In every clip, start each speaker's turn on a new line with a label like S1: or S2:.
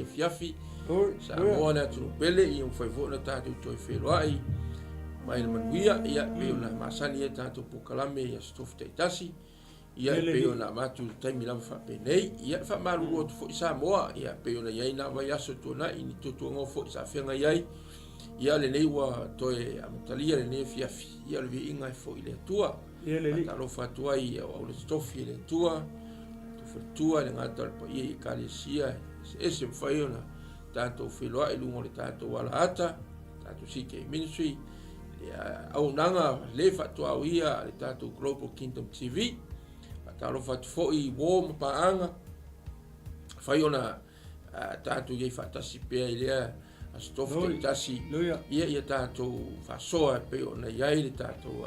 S1: le fiafi sa mo na tu pele I fai vo na ta tu toi whelai mai le manuia ia pe ona masani e ta tu pokalame ia stof te tasi ia pe ona matu taimi lava fa penei ia fa malu o tu sa moa ia pe ona ia na vai aso tu na ini tu ngofo sa fenga ia ia le nei wa toe amatalia le nei fiafi ia le inga fo ile tua
S2: ia le
S1: ta lo fatua ia o le stof ile tua tu fatua le ngata pa ia kalesia ese fai ona tanto filoa e lungo le tanto wala ata tanto sike ministry au nanga le fatua ia le tanto Global Kingdom TV ta lo fatu fo I wo paanga fai ona tanto ia fatasi pe ile a stof te tasi ia tātou whasoa pe o na iai le tātou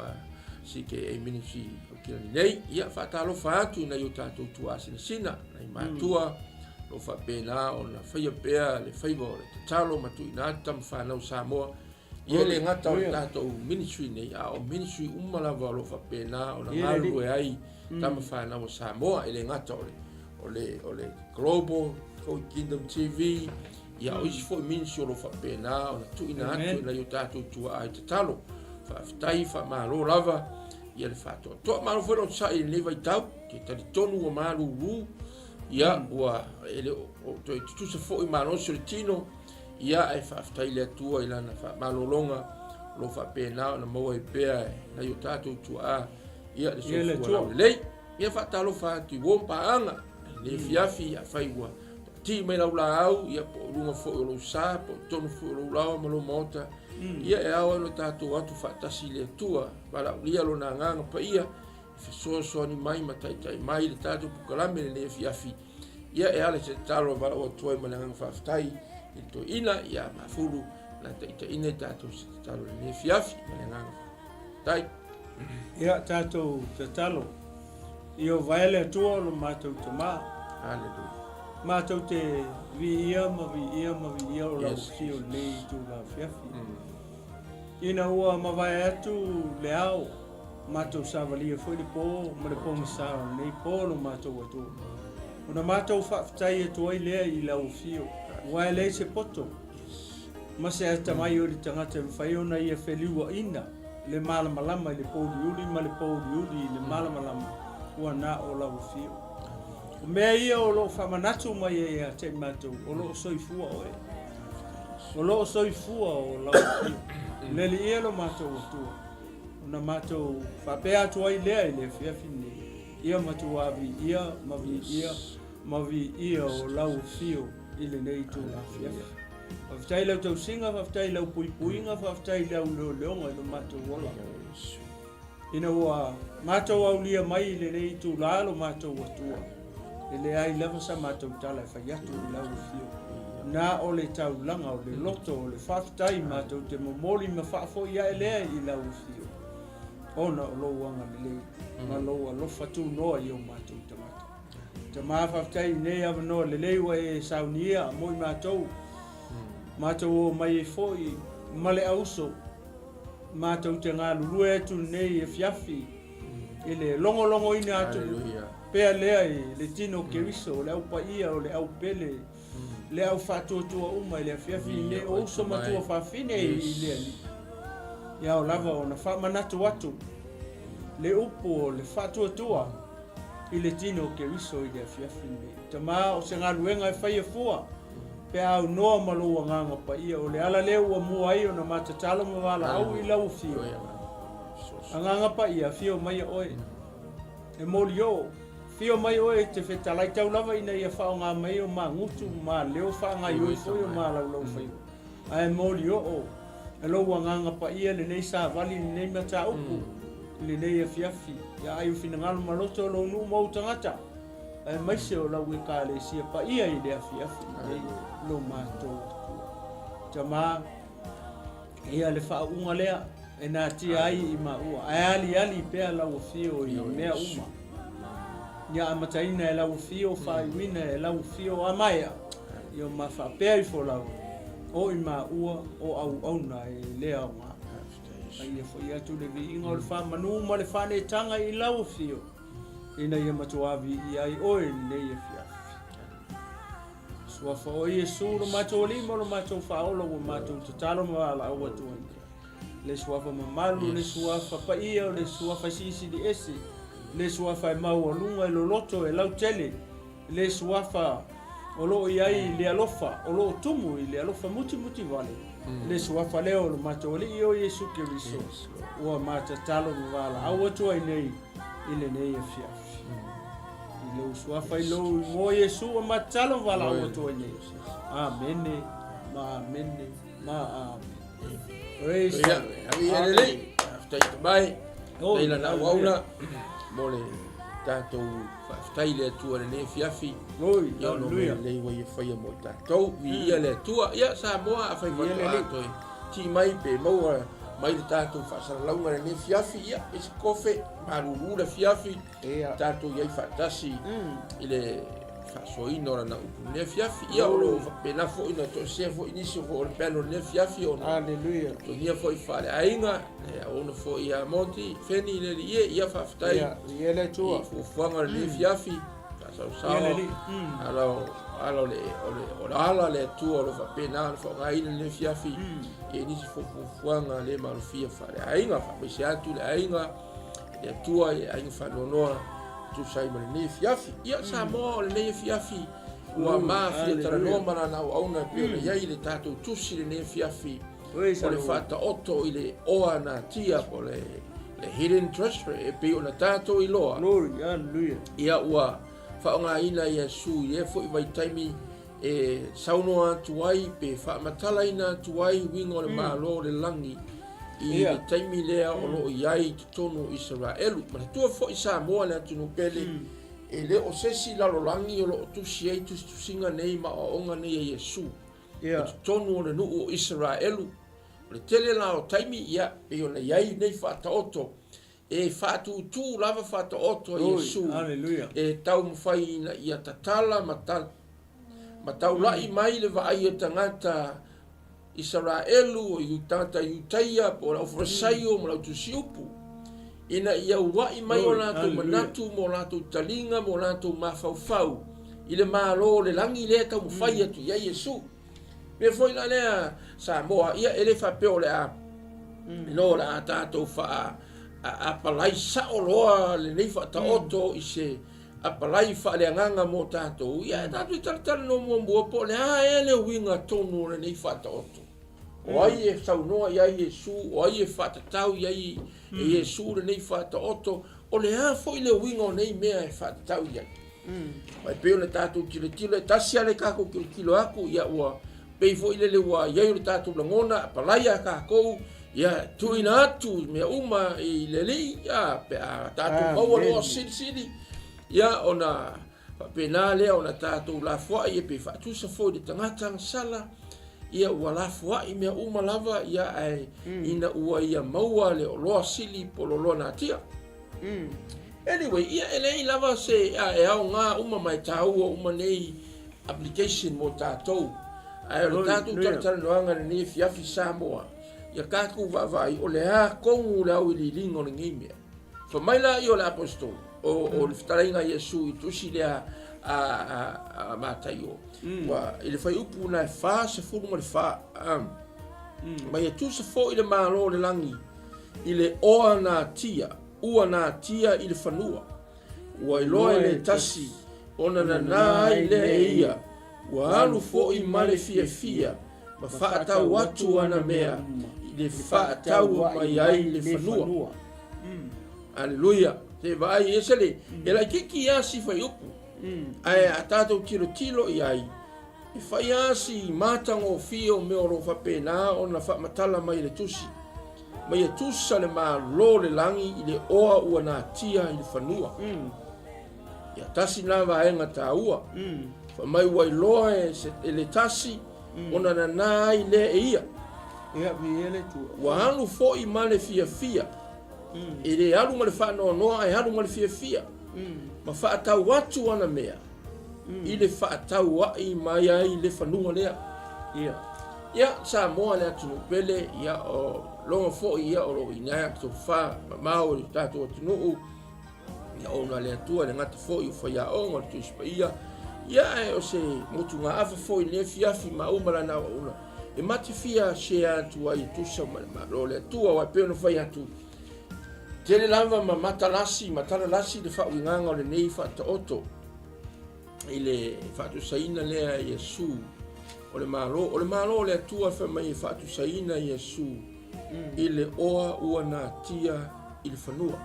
S1: CKA Ministry o kila ni nei ia whatalo whaatu na iu tātou tua sina na I mātua lo whapena o na whaia pēa le whaiva o le tatalo matu I nātam whanau Samoa ia le ngata o le tātou ministry nei a o ministry umalawa lo whapena o na ngalu e ai tama whanau Samoa e le ngata o le Global Kingdom TV ia o isi foi minsi o lo fa pena o na tuina atu na yuta atu tua ai te talo fa fitai fa malo lava ia le fato to malo foi o sai le vai tau ke tali tonu o malo ru ia ua ele o to tu se foi malo sur tino ia ai fa fitai le tua ila na fa malo longa lo fa pena na mo e pe na yuta atu tua ia le so le ia fa talo fa ti wo paanga le fiafi a fai ua ti mai lau au ia po lunga fo o sa po tonu fo o lau ma lo mota ia e awa no tato atu fatasi le tua para lia lo na nganga pa ia fe so ni mai matai tai mai le tato pukalame le fiafi ia e ale se talo va o toi ma nganga fatai I to ina ia ma fulu na tai ina tato se talo le fiafi ma nganga tai
S2: ia tato te talo io vaele tua lo mato toma
S1: haleluya
S2: Mātou te vi ia o lau si o nei tu la fiafi. Ina ua mawai atu le au, mātou savalia foi le pō, ma le pōngi sāo nei pō no mātou atu. Una mātou whaafitai atu ai lea I lau fio, wai lei se poto. Ma se ata mai o li tangata mwhai ona ia wheliua ina, le malamalama I le pōli uli, ma le pōli uli le malamalama, ua nā o lau fio. Mea ia o lo whamanatu mai e a te mātou, o lo soifua oe. O lo soifua o lau fio. Leli ia lo mātou atua. Ona mātou whapea atu ai lea I le fiafine. Ia mātou avi ia, mavi ia o lau fio I le nei tu la fiafi. Whaftai lau tau singa, whaftai lau puipuinga, whaftai lau leonga I lo mātou wala. Ina ua mātou au lia mai I le nei tu la lo mātou atua. Ele ai leva sa mātou tala e whaiatu I lau fio. Nā o le tau langa o le loto o le whaftai mātou te momoli ma whaafo ia e lea I lau fio. Ona o lo wanga le lei, ma loa lofa tu noa I o mātou tamata. Ta maa whaftai nei awa noa le leiwa e saunia moi mātou. Mātou o mai e foi, male auso. Mātou te ngā lulue atu nei e fiafi. Ele longo ina atu. Pea lea le tino keriso, le au paia o le au pele, le au whātuatua uma le fiafi ne o uso matua whawhine I lea li. Ia o lava o na whamanatu atu, le upo o le whātuatua I le tino keriso I le fiafi ne. Ta maa o se ngā luenga e whaia fua, pea au noa malua nganga paia o le ala leo ua mua ai o na matatalo mawala au I lau fio. A nganga paia fio mai oe, e moli o, fio mai oe te whetalai tau lava ina ia whao ngā mai o mā ngutu, mā leo wha ngā ioi foi o mā lau whaio. Ai mōli o, e loua nganga pa ia le nei sā vali le nei mata upu, le nei e fiafi, ia ai uwhina ngalo maloto o lau nu mau tangata. Ai maise o lau e kā le sia pa ia I lea fiafi, nei lo mātou atua. Ta mā, ia le wha unga lea, e nā tia ai I mā ua. Ai ali pēa lau fio I mea uma. Ia amataina e lau fio, whaiwina e lau fio amaia. Ia ma whapea I fo lau. O I mā ua, o au auna e lea o ngā. Ai e fo I atu le vi inga o le whamanu ma le whane tanga I lau fio. Ina ia matuavi I ai oe nei e fiafi. suafa o Iesu lo matou lima lo matou faolo o matou tatalo mala au atu le suafa mamalu le suafa paia o le suafa sisi di ese le suafa mau lunga lo loto e lau tele le suafa o lo iai le alofa o lo tumu le alofa muti vale le suafa leo lo matou li o Iesu Keriso o matatalo mala au atu ai nei ile nei afia lo suafa lo mo Iesu o matalo vala o to nei amen ma praise
S1: ya le after bai ila na waula mole tato aftai le tua ne fiafi ya no le wa ia mo tato vi ia le tua ya sa moa afai mo tato ti mai pe mo mai tato fa sa launga ne fiafi ia is kofe maruru le fiafi tato ia fatasi ile fa soino na ne fiafi ia o pena fo ina to se fo inisio fo le pelo ne fiafi o
S2: haleluya
S1: to nia fo fale ainga ona fo ia monti feni le ia fa ftai
S2: ia le tua
S1: fo fanga le fiafi sa alo le tua lo fa pena fo ngai le fiafi e ni fo fanga le malfia fale ainga fa be se atu le ainga le tua e ainga fa nonoa tu sai mal ne fiafi ia sa mo le fiafi wa mafia tra no mana na ona pe ia ile tato tu si le fiafi o le fata otto ile oana tia po le hidden treasure e pe ona tato iloa
S2: glory hallelujah
S1: ia wa fa nga ina Iesu ye fo i vai taimi e saunoa tuai pe fa matala ina tuai wingo le malo le langi i le taimi lea o lo iai tonu Israelu ma tua fo i Samoa le atu pele e le o sesi lalo langi o lo tusi ei tusinga nei ma o onga nei Iesu tonu o le nuu o Israelu le tele la o taimi ia pe o le iai nei fata oto e fatu tu lava fata oto Iesu e tau mfai na ia tatala matau lai mai le vai e tangata Israelu o yutata yutaia po la ofrasaio mo la tusiupu ina ia wai mai o lato manatu mo lato talinga mo lato mafaufau ile malo le langi le tau mfai atu ia Iesu me foi la lea Samoa ia ele fa pe le a no la tato fa a palai sa o loa le nei fa ta oto i se a palai fa le nganga mo tato ia tato tartar no mo po le a ele winga tonu le nei fa ta oto o ai e saunoa ia Iesu o ai e fa ta tau ia Iesu le nei fa ta oto o le a foi le winga o nei mea e fa ta tau ia mai pe le tato tile tasia le kako kilo aku ia ua pe foi le ua ia le tato langona palai a kako ia tuina atu me uma I leli ia pe a tatu mau lo sili ia ona pena le ona tatu la foi e pe fa tu sa foi de tangata sala ia wala foi me uma lava ia ai ina ua ia maua le lo sili pololo na tia anyway ia ele lava se e au nga uma mai tau uma nei application mo tatu ai lo tatu tata no anga ni fiafi Samoa ia kaku vai o le a kongu la o lilingo le ngimia fa mai la io l'apostol o le ftaringa Iesu I tusi le a mataio wa ile fai upu na fa se fu mo le fa mai e tu se fo ile malo le langi ile oana tia uana tia ile fanua wa ilo le tasi ona na ile ia wa alu fo I male fia ma fata watu ana mea le fata mai ai le fanua aleluia te vai esele ela kiki asi fai upu ai atato tilo I ai e fai asi matango fio me oro fa pena ona fa matala mai le tusi mai e tusa le malo le langi I le oa ua na tia I le fanua ia tasi na vaenga taua fa mai wai loe se le tasi ona na ai le ia
S2: ia viele tu
S1: wa alu fo I male fia ele alu male fa no ai alu male fia ma fa ta watu ana mea ile fa ta wa I mai ai le fanua le ia sa mo le tu pele ia o lo fo ia o lo ina to fa ma o tato tu no ia ona le tu le ngata fo I fa ia o ngol tu spa ia ia o se motunga afa foi le fiafi ma uma la na una e mati fia shea tu ai tu sa ma lo le tu wa pe no fai atu tele lava ma matalasi de fa nganga le nei fa to oto ile fa tu saina le Yesu o le malo le tua fa mai fa tu saina Yesu ile oa ua na tia ile fanua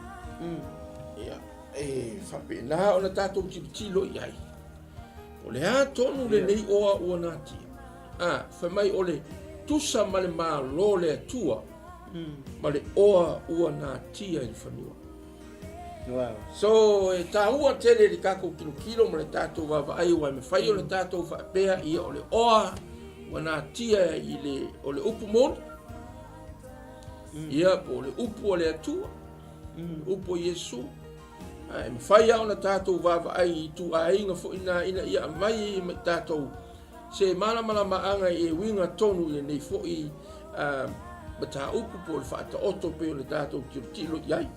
S1: ia fa pe na ona tato tilo iai o le a tonu le nei oa ua na tia fa mai ole tusa ma le malo le tua ma le oa ua na tia ile fanua.
S2: Wow.
S1: So ta ua tele di kako kilo ma le tato va ai wa me fai o le tato fa pea ia o le oa ua na tia ile o le upu mon ia po le upu o le atua upu Yesu ai me fai au na tato va ai tu ainga fo ina ia mai me tato se mana maanga e winga tonu le nei fo i bata upu po le fa oto pe o le tato kilo iai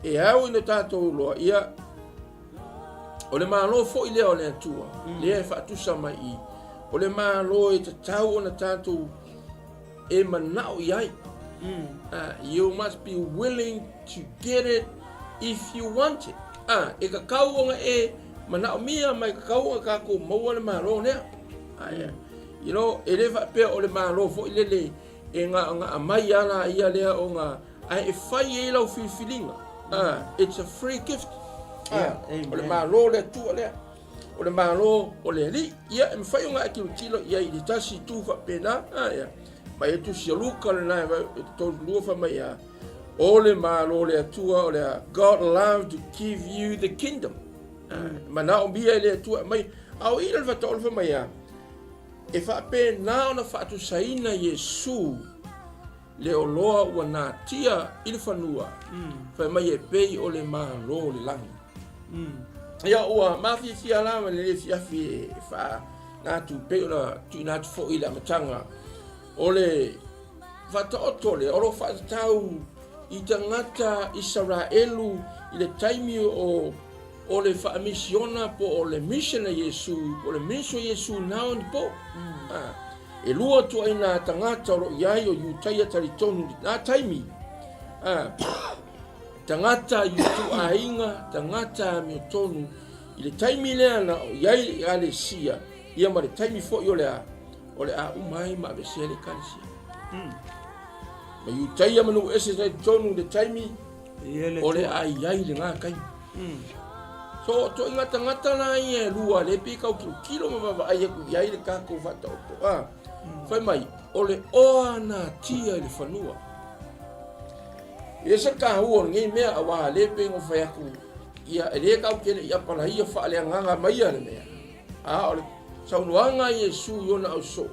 S1: e au ina tatou loa ia o le malo fo i lea o le atua lea e faatusa mai i o le malo e tatau ona tatou e manao iai you must be willing to get it if you want it e kakau onga e manao mia mai kakau onga kako maua le malo nea you know e le faapea o le malo fo i lele e nga amai ana ia lea o nga ai e fai e lau filifilinga it's a free gift. O le malo le tu le. O le malo o le li ia me fai nga kilo ia i tasi tu fa pena ia. Ma e tu si luka le na to lu fa mai ia. O le malo le tu o le God loved to give you the kingdom. Ma na o bia le tu mai au i le fa to fa mai ia. E fa pena ona fa tu saina Yesu. Le o loa ua nā tia ili whanua whai mai e pei o le malo le langi ia ua mawhi fia lama le fiafi e wha nā tu pei o na tu nā tu fo i le amatanga o le whata oto le oro whata tau i tangata Israelu i le taimi o le wha misiona po o le mission Yesu o le mission Yesu nao ni po e lua tu ai nā tangata ro iai o iutaia taritonu nā taimi tangata iutu ainga tangata mi tonu i le taimi lea na o iai i ale sia ia ma le taimi fo i o le a umai ma ave sea le kalisia ma iutaia manu ese taritonu le taimi o le a iai le ngā kaimi so to inga tangata na ia lua le pe kau kilo ma va ai ku iai le kako fata oto fai mai o le oa na tia le whanua e sa ka hua ngai mea awa le pe ngo fai aku ia ele kau kele ia pala ia wha le nganga mai ale mea o le saunuanga Yesu yona au so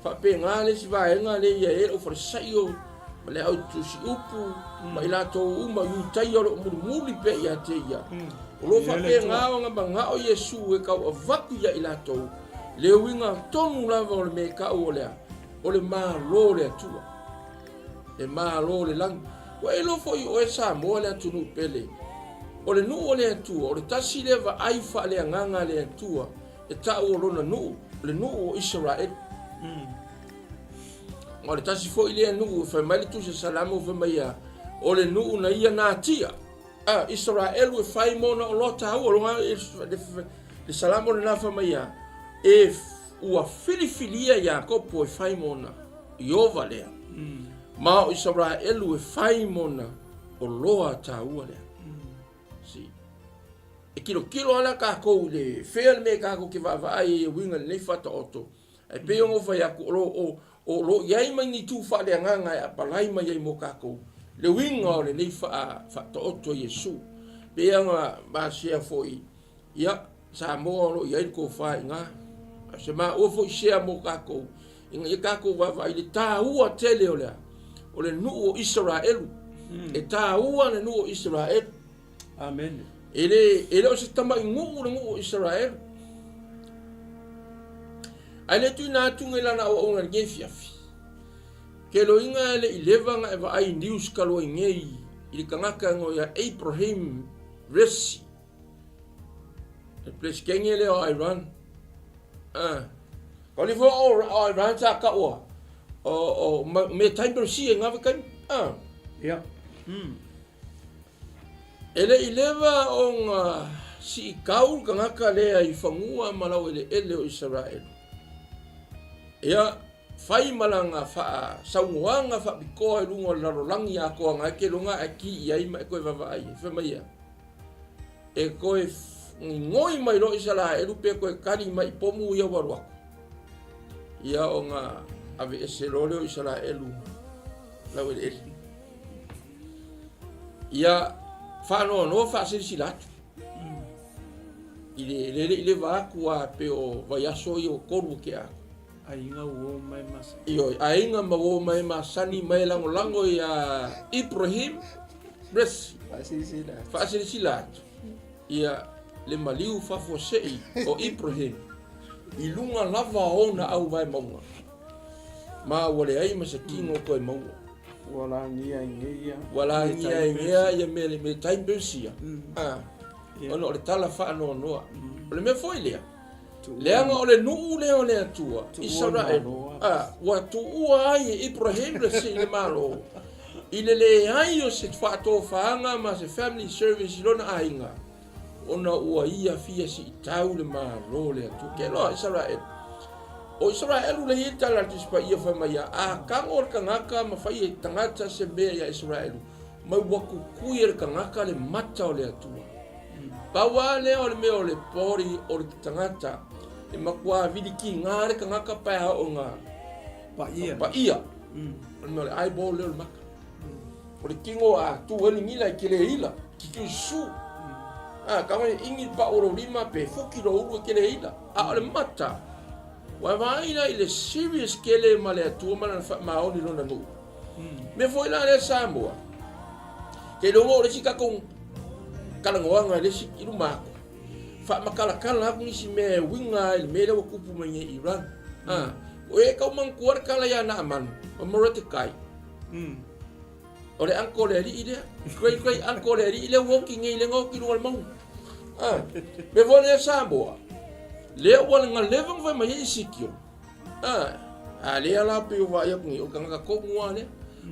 S1: fa pe ngā le si vai ngā le ia e o farisai o ma le au tu si upu ma ila to uma yutai o lo muli pe ia te ia o lo fa pe ngā o ngā o Yesu e kau avaku ia ila to le winga tonu lava o le me ka o le malo le atua le malo le lang wa elo fo i o sa mo le tunu pele o le nu o le atua o le tasi le va ai fa le nganga le atua e ta o lona nu le nu o Israel o le tasi fo i le nu fa mai tu se salamo fa mai o le nu na ia na tia Israel we fai mona o lota o longa le salamo le na fa mai e ua filifilia Iakopo e fai mona Iova lea ma o Israelu e fai mona o loa taua lea si e kilo ala kako le fea me kako ke vai e winga nei fata oto e pe ngo fai aku o lo iai mai ni tu fa le nganga e apalai mai ai mo kako le winga o le nei fata oto Yesu pe nga ba sia foi ia sa mo lo iai ko fai nga se ma o fo share mo kako inga kako va vai le ta ua tele o le nu o Israel e ta ua le nu o Israel
S2: amen
S1: ele o se tama ngu o Israel ale tu na tu ngela na o nga ngefiafi ke lo inga le 11 e va ai news ka lo ngei i kangaka ngo ya Abraham resi Le place kenge le o Iran. Ko le fo o Iran ta ka o me time per si nga va kan.
S2: Ya.
S1: Ele ileva on si kau kangaka le ai fangua malau ele o Israel. Ia fai malanga fa saunga fa bikoa lungo larolangi a ko nga ke lunga aki ia mai ko va ai fa mai e ko ngoi mai lo Israel pe ko kali mai pomu ia warwa ia onga ave eselole o Israel la wele ia fa no fa silsilat ile va kwa pe o vayaso yo koru ke a
S2: ainga wo mai mas
S1: yo ainga wo mai masani mai lango ya Ibrahim res fasilsilat ia le maliu fa fosei o Ibrahim ilunga lava ona au vai maunga ma wale ai masakingo ko e maunga
S2: wala ngia
S1: ya me time bersia ono le tala fa no le me foi leanga o le nuu leo le atua Israel wa tu ai Ibrahim le se le malo ile le ai o se fato faanga ma se family service lona ainga ona ua ia fia si tau le malo le atu ke lo Israel o Israel le hita la tispa ia fa mai a kangor kangaka ma fai tangata se be ya Israel mai waku kuir kangaka le mata o le atua bawa le o le me o le pori o le tangata e makua vidiki ngare kangaka pa o nga pa ia no le ai bol le mak o le kingo a tu ele ngila ke le ila ki su kama ingi pa oro lima pe fuki ro uru ke le ila a le mata wa vai na ile serious ke le male tu mana fa ma o ni no no me foi la le Samoa ke lo mo le sika con kala ngoanga le siki ruma fa makala kala ni si me winga le me le kupu manye Iran o e ka man kuar kala ya na man o morate kai ore anko le ri ile great anko le ri ile walking ile ngo ki no mo me vole Samoa le wala nga levang vai mai sikio le ala pe wa ya ni o kanga ko ngwane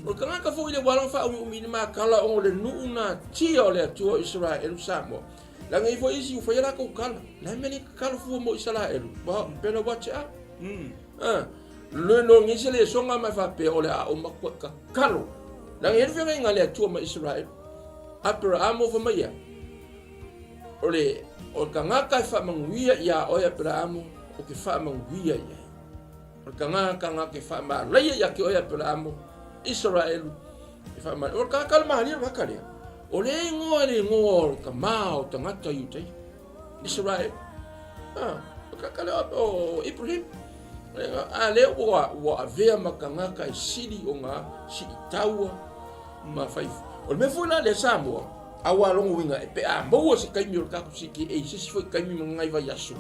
S1: o kanga ka fo ile wala fa umi ma kala o le nuuna tio le tu Israel Samoa la ngai fo isi fo yala ko kala la meni kala fu mo Israel ba pena wacha le no ngi le songa ma fa pe o le a o ma ka kalo la ngai fe ngai le tu ma Israel Abraham fo ma ya ole o kanga ka fa manguia ya o Abraham o ke fa manguia ya o kanga ke fa ma le ya ke o Abraham Israel e fa ma o ka kalma ni va kale o le ngo ka mau tangata yutai Israel o ka kale o Ibrahim le wa vea makanga ka sili o nga si taua ma fai o me foi la le Samoa awa longo winga pe mo se kai mi ka si ki e si foi kai mi ngai va yaso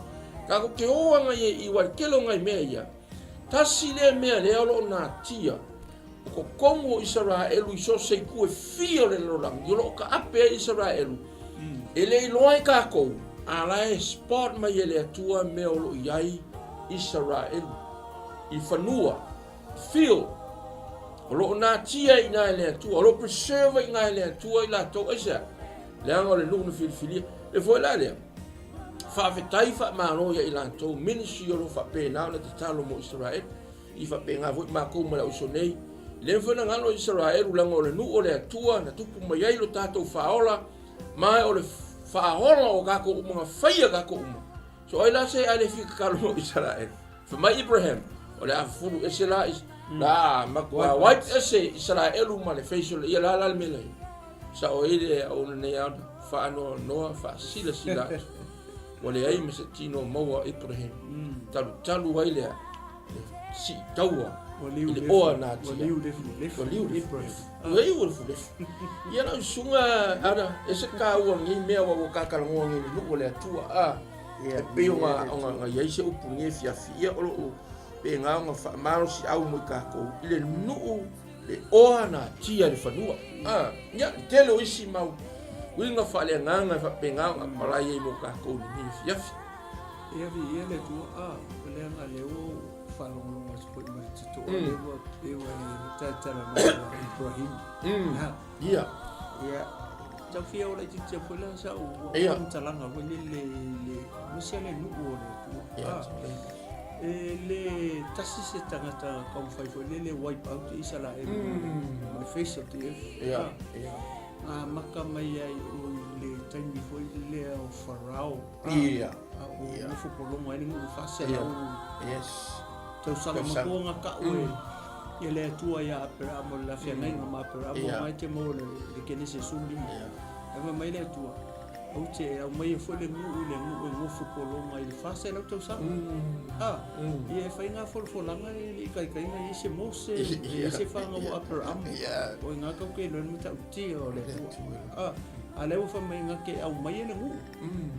S1: ka ko ke o nga i wa kelo ngai meia tasi le me le lo na tia ko kongo Israel i so se ku e fio le lo lang yo ka ape Israel ele loi ka ko ala sport mai ele tua me o yai Israel i fanua fio lo na tia ina le tua lo preserve ina le tua ila to esa le angole lu no fili e foi la le fa vetai fa mano ya ila to ministry lo fa pe na le talo mo Israel i fa pe nga vo ma ko mo la usonei le fona ngalo Israel la ngole nu o le tua na tupu mai ai lo tato faola mai o le faola o ga ko mo faia ga ko mo so ai la se ale fi ka lo Israel fa mai Ibrahim o le afuru esela la makwa white ese Israel ma le facial ia la mele sa o ile o ne ya fa no fa sila o le ai mese tino mo Ibrahim talu waile si tawa o na
S2: o liu
S1: Ibrahim wei o fu ia na sunga ara ese ka o ngi me o ka ka ngo ngi lu le tua e pe nga ia se o punge fia o pe nga fa malo si au mo ka ko ile nu le oana tia le fanua ya tele o isi mau Winga fale nganga fa penganga para ye mo ka ko ni fiafi.
S2: Ia vi ia le tu le nga le o falongo mas ko mas tu o le wa e wa ta la Ibrahim.
S1: Ia.
S2: Ia. Tau fia o le tite foi la sa o talanga o le musele no o le tu. Le tasi se tangata kom fai foi le wipe out isa la e le face of the
S1: Ia.
S2: Maka mai ai o le taimi foi le o farao.
S1: Ia.
S2: O fupolongo ai ngu fasela o.
S1: Yes.
S2: Tau sala makonga ka oe. Ia le atua ia apera mo la fia ngai ma apera mo mai te mo le kene se suli. Ia mai le atua. Au te au mai foi le ngu fupolongo ai le fasela tau sala. Ia fai nga folfolanga le kai ngai se mose. Se fanga mo apera mo. O nga ka ke no mita uti o le atua. Ale o fa mai nga ke au mai le ngu.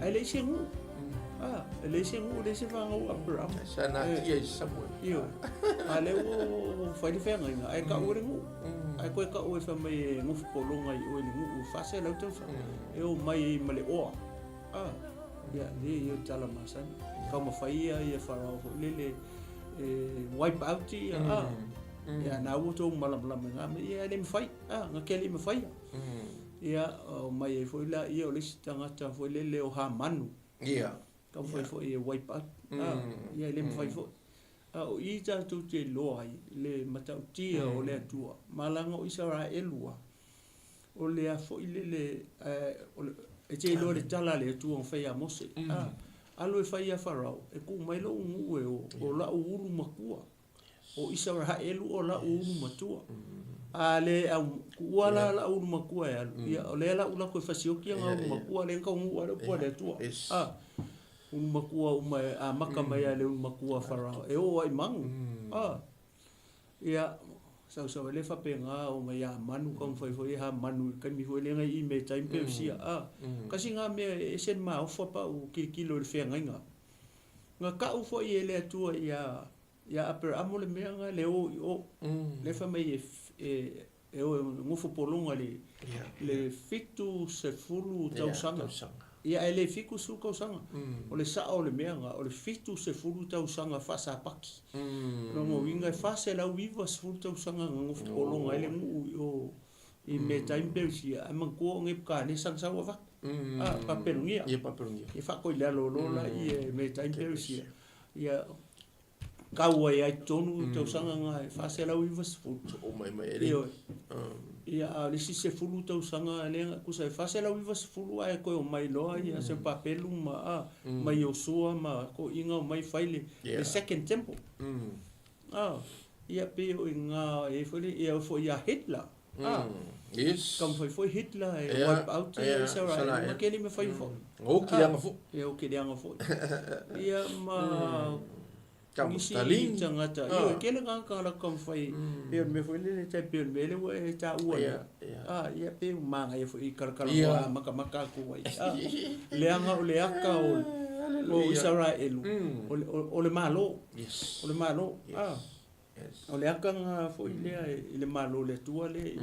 S2: Ai le se ngu. Le se ngu le se fanga o apera mo.
S1: Sana kia Samuel.
S2: Iyo. Ale o fai le fenga nga ai ka o le ngu. Ai ko ka o fa mai ngu polonga i o le ngu fa la tau fa. E o mai male o. Ya le yo tala masan. Ka ma fai ia farao le wipe out ya. Ya na o to malam nga me ia le fai. Nga ke le me fai. Ia mai foi la ia o le tangata foi le o ha manu.
S1: Ia.
S2: Ka foi wipe out. Ia le me fai foi. O i tātou te loa le matautia o le atua. Malanga o Israelua. O le a fo i le e te loa le tala le atua o whai a Mose. Alo e whai a Farao. E ku mai lo ungu e o la uru makua. O Israelu o la uru matua. A le au kuala la uru makua e alu. O le la ula koe whasiokia ngā uru makua le nka ungu ara kua le atua. Makua a maka mai ale makua Farao e o ai mangu ia sau le fapenga o mai a manu kom foi ha manu kan mi foi le ngai I me time pe sia kasi nga me esen ma o pa o kilo le fenga nga ka o foi ele atua ia aper amole me nga le o le fa mai e o ngofo polonga le fitu se fulu tau sanga ia ele fiku su ko sanga o le sa o le meanga o le fitu se fulu tau sanga fa sa paki no mo winga fa se la viva se fulu tau sanga ngo polonga ele o I me time persia ama ko nge ka ne sang sa wa papelungia e fa ko le lo la I me time persia ia kaua ia tonu tau sanga nga fa se la viva se fulu
S1: o mai ele
S2: ia le si se fulu tau sanga le ku sa fa se la viva se fulu ai ko mai loa ia se papelu mai o sua ma ko inga mai faile the second temple ia pe o inga e foi ia foi ia Hitler
S1: yes
S2: kam foi Hitler e wipe out so right ma ke ni me foi fo
S1: o ki anga fo
S2: ia o ki anga fo ia ma
S1: Stalin
S2: tangata io ke le ka la kom fai pe me foi le te pe me le wa ta ua ia pe manga ia foi kala maka ku ai le anga o le aka o Israel o le malo o le malo o le aka nga foi le malo le tua le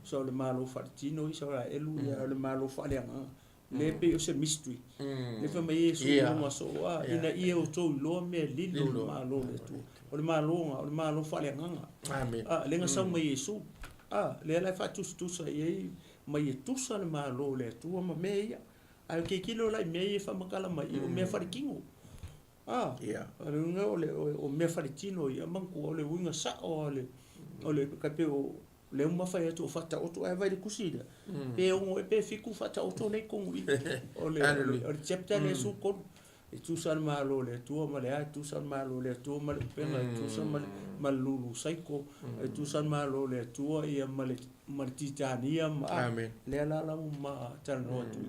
S2: so le malo fartino Israel ia le malo fa le anga le pe o se mystery le fa mai so no so ina ia o to lo me lilo malo le tu o le malo fa le nganga
S1: amen
S2: le nga sa mai so le la fa tu sa ye mai tu sa le malo le tu ma me ia ai ke kilo la me fa makala mai o me fa kingo le nga o me fa tino ia manku o le winga sa o le kape o le uma fa tu fata o tu vai de kusida pe o pe fiku fata o to le kongi o le chapter le su kon e tu san malo le tu ma le tu san malo le tu ma le pena tu san malulu saiko e tu san malo le tu ia ma le titania
S1: amen
S2: le la ma tan no tu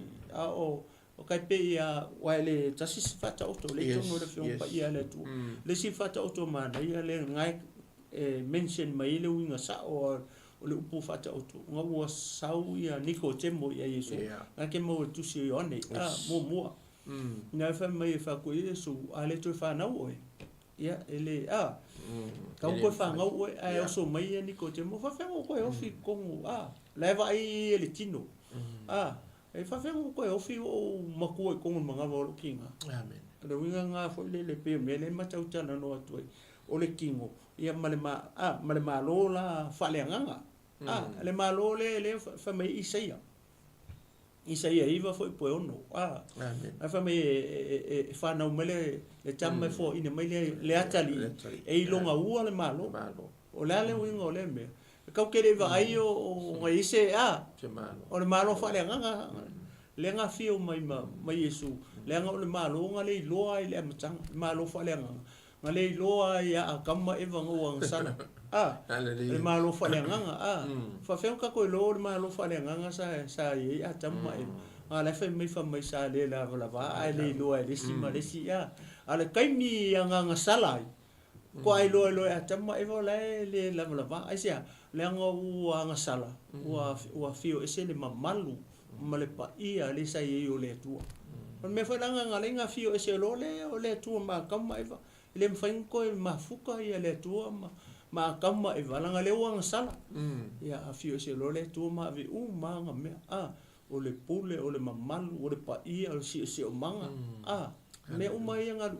S2: o kai pe ia wa le tasi fata o to le tu no le fion pa ia le tu le si fata o to ma ia le ngai mention mai le winga sa o le upu fata o tu nga ua sau ia niko temo ia Yesu nga ke mo tu si one mo nga fa mai fa ko Yesu ale to fa na o ia ele ka ko fa nga o ai so mai niko temo fa fa ko e ofi ko leva ai ele tino e fa fe ko e ofi o maku ko mga volo kinga
S1: amen
S2: le winga nga fo le pe me le ma tau tana no atu o le kingo ia male ma lo la fa le nganga le ma lo le fa me Isaia iva foi po ono
S1: amen
S2: fa me fa na mele le tamma fo ina mele le atali e longa ua le malo o le winga o le me ka kere va ai o ngai se o le malo fa le nganga le nga fio mai Yesu le nga o le malo nga le loa i le matang malo fa le nganga nga le loa ia akama e vanga o sana le malo fa le nganga fa fe ka ko lo le malo fa le nganga sa ye a tamma e ala fe mai fa mai sa le la va ai le loa le si ma le si ala kai mi nganga salai ko ai lo a tamma e va le la va ai sia le nga o nga sala o fio ese le mamalu male pa ia le sa ye o le tua me fa nga nga fio ese lo le o le tua ma kama e va le mfain ko ma fuka ia le tua ma kama e vala nga le wang sala ia afio se lo le tua ma vi ma nga me o le pule o le mamalu o le pa ia o si o manga me mai nga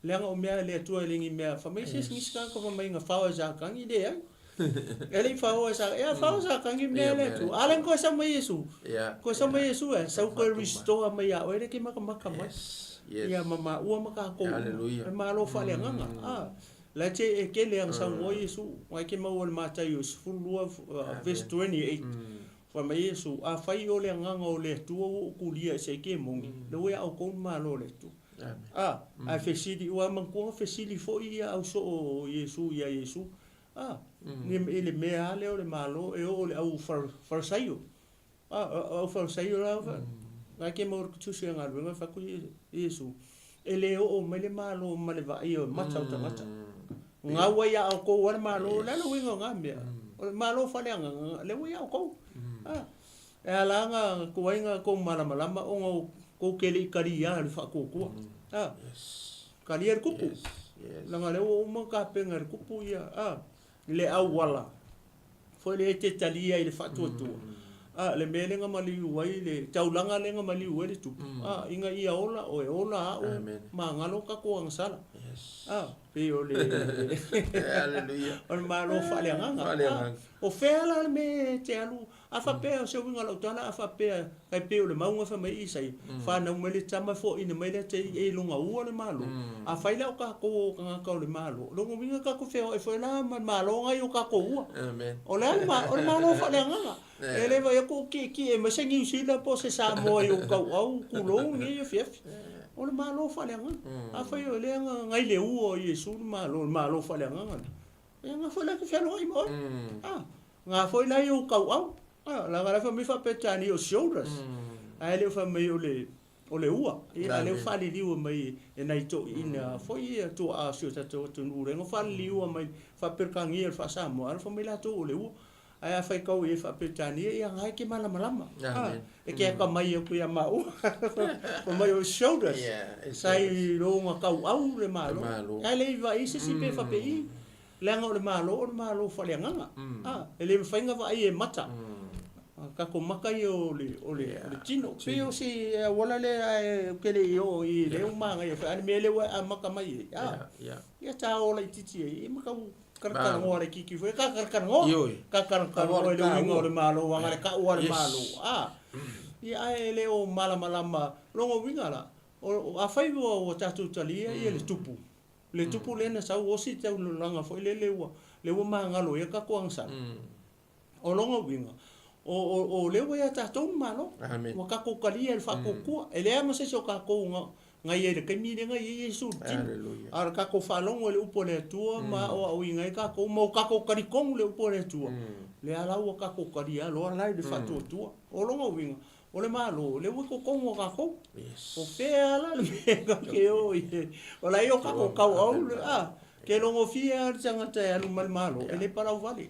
S2: lenga o me le tua le ngi me fa me se ngiska ko mai nga fa za kan ide ai ele fa za kan ngi me le tu alen ko sa mai Yesu ko sa mai Yesu sa ko restore mai ya o le ki maka mai ia mama ua maka ko ma lo fa le nganga la che e ke le ang sa o Yesu wa ke ma o mata yo fulua verse 28 fa ma Yesu a fa yo le nganga o le tu o kulia se ke mongi le we au ko ma lo le tu a fesidi wa man ko fesidi fo ia au so o Yesu ia Yesu ni ele me ale o le malo e o le au farsaio au farsaio la nga ke mo ku tsu nga lu nga fa ku Yesu ele o mele malo male va io mata nga wa ya ko wa malo la lo winga nga me malo fa le nga le wa ya ko ala nga ku nga ko mala o ko kele karia le fa ko karia kupu la nga le o mo ka penga kupu ya le awala foi le te talia ile fa tu le mele nga mali wai le taulanga le nga mali wai le tu inga ia ola o ma ngalo ka ko ang sala pe o le haleluya o malo fa le nga o fela me te alu a fa pe o se winga lo tana a fa pe kai pe o le maunga fa mai isai fa na mele tama fo ina mele te e lunga u le malo a fa ile o ka ko ka le malo lo mo winga ka ko fe o foi la malo nga yo ka ko u
S1: amen
S2: o le malo fa le nga ele vai ko ki e ma sengi sila po se sa mo yo ka au ku lo ngi yo fief o le malo fa le nga a fa yo le nga ngai le u o Yesu malo fa le nga nga fa la ke fe lo i mo nga foi la yo ka au la gara fa mi fa petani o shoulders ai le fa me o le ua ina le fa li liu mai e nai to ina foi to a sio ta to nu rengo fa liu mai fa perkangi fa sa mo al fa me la to o le ua ai fa ka o e fa petani e ngai ke mala e ke ka mai ku ya mau o mai o shoulders sai lo nga ka au le malo ai le va isi si pe fa pe i lenga o le malo fa le nganga ele fa nga va ai e mata ka ko makai o le tino pe o si wala le ke le yo i le uma nga fa me le wa maka mai ya ta o le titi e maka karkan ngore ki foi ka karkan ngore le wingo le malo wa nga ka o le malo ya ele o mala longo winga la o a fai o tatu talia i le tupu le na sa o si tau langa foi le wa mangalo ya ka ko angsa o longo winga o le wa ta to malo wa ka ko kalia el fa ko ko ele ama se so ka ko nga ye le kemi nga ye Yesu ar ka ko fa longo le upo le tua ma o inga ka ko mo ka ko kari kong le upo le tua le ala wa ka ko kalia lo ala de fa tua o longo winga o le malo le wa ko ko ka ko o fe ala le ka ke o la yo ka ko ka o ke longo fia tanga te alu malo ele para o vale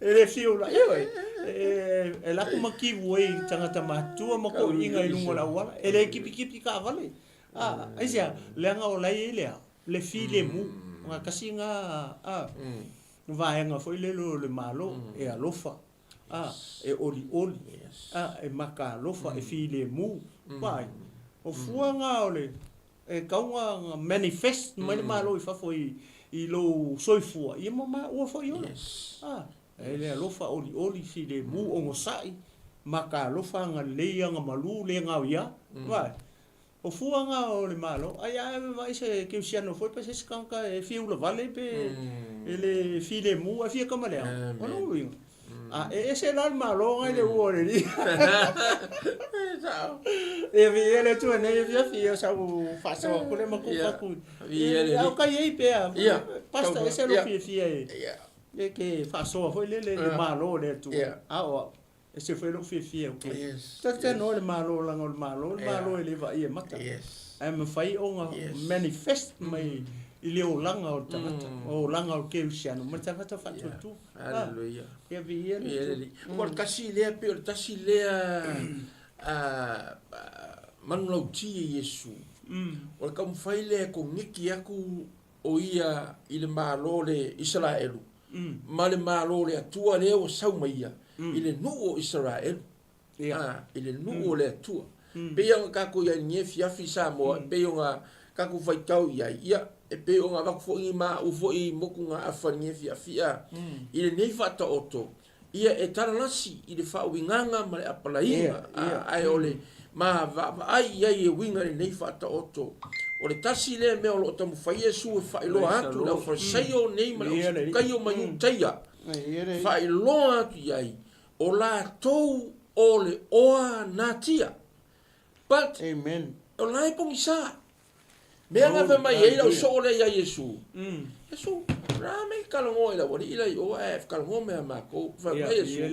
S2: ele fiola e la kuma ki voi tanga ta matua ma ko inga i lungo la wala ele kipi ka vale ai sia le nga o lai le file mu nga kasinga vai nga foi le malo e alofa e oli e makalofa e file mu pai o fuanga ole e kaunga manifest mai malo I fafo I lo soifua I mama ua fo yo e le alofa oli file mu o ngosai makalofa nga leia nga malu le nga ia pai o fuanga o le malo ai vai se que Cristiano foi pa se skanka e fiula vale pe ele file mu a fia kama le ono wi e se la malo ngai le uore ni e vi ele tu ne fia sa u faso ko le maku faku e o kai pe pasta ese lo fia e que faso foi le malo le tu o ese foi lo fia o que no le malo ele vai mata ai me fai o manifest mai ile o langa o tangata o langa o ke usiano ma tangata fatu tu
S1: haleluya
S2: e vi ele
S1: o kasi le pe o kasi le manlau ti Yesu o ka fai le ko ngiki aku o ia ile malo le Israelu ma le malo le atua le o sau mai ia ile no o Israel ile no o le atua pe yang ka ko ia nie fiafi sa mo pe nga ka ko fai tau ia e pe o nga va fo I ma u fo I moku nga afanye fiafia ile nei fata oto ia e taranasi I le fa winganga ma le apalainga ai ole ma va ai e winga nei fata oto o le tasi le me o lo tamu fa Yesu e fa ilo atu la fa sayo nei ma kai o mai taia fa ilo atu ai o la tou o le oa natia but
S2: amen
S1: o lai pongisa me nga fa mai e o so le ya Yesu Yesu ra me kalongo ila wali ila o e kalongo me ma ko fa Yesu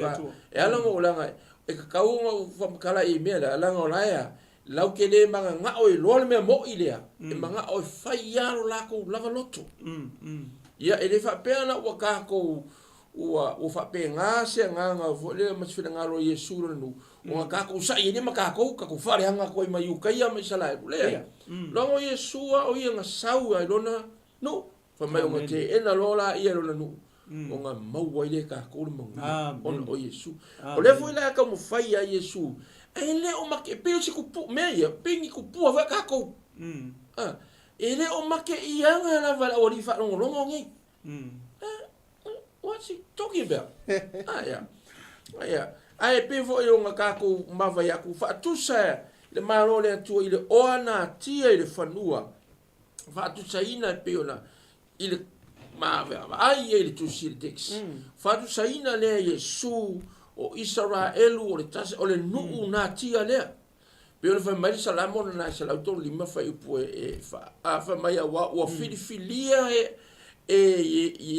S1: e ala ngo la ngai e ka ngo fa kala e me la ngo la ya lau ke le manga nga o lo me mo ile e manga o fa ya la ko lava loto ya e le fa pe na wa ka ko o fa pe nga se nga vo le ma se nga lo Yesu no o ka ko sa ye ma ka ko fa re nga ko mai u ka ia mai sala le lo ngo Yesu o ia nga sau ai lona no fa mai o te ena lola ia lona no o nga mau wai le ka ko mo on o Yesu o le foi la ka mo fai a Yesu ele o ma ke pe o se ku pu me ia pe ni ku pu va ka ko ele o ma ke ia nga la va o ri fa lo ngi what's he talking about? Ai pe vo yo nga ka ko mava ya ku fa tu sa le malo le tu ile ona tia ile fanua fa tu sa ina pe ona ile mava ai ile tu sil tex fa tu sa ina le Yesu o Israel o le tas o le nu na tia le pe ona fa mai salamo na sala to lima fa ipu e fa mai wa o filia e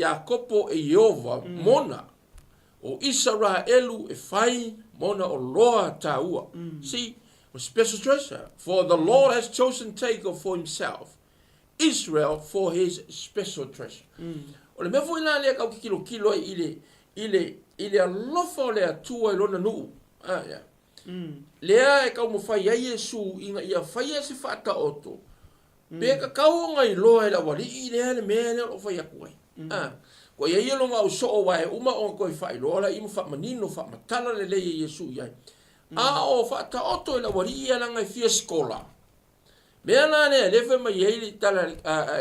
S1: Jacopo e Jehova mona o Israelu e fai mona o loa taua. See, a special treasure. For the Lord has chosen Jacob for himself, Israel for his special treasure. O le mefo ina le kau kilo ile alofa le atua I lona nuu. Lea e kau mo fai a Yesu inga ia fai a se fata oto. Pe ka kau ngai loa la wali I le mea le o fai aku ai. Ko ia ia longa o so o wae uma o ko fai loa la imu fa manino fa matala le le Yesu ia. O fa ta oto la wali ia la ngai fia skola. Mea na le fe mai ia tala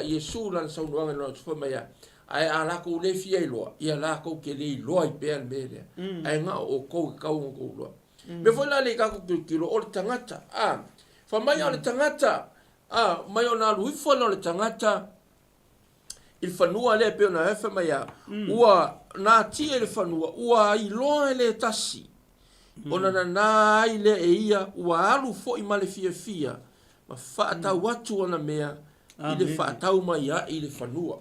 S1: Yesu lan sa unuanga no fa mai ai ala ko le fia loa. Ia la ko ke le loa I pe al mele. Ai nga o ko kau ko loa. Me foi la le ka ko kilo o tangata. Fa mai o le tangata. Mai ona lui fo no le tangata il fanua le pe ona fa mai ua na ti le fanua ua I loa le tasi ona na ile e ia ua alu fo I male fia ma fa ta watu ona mea I le fa ta mai I le fanua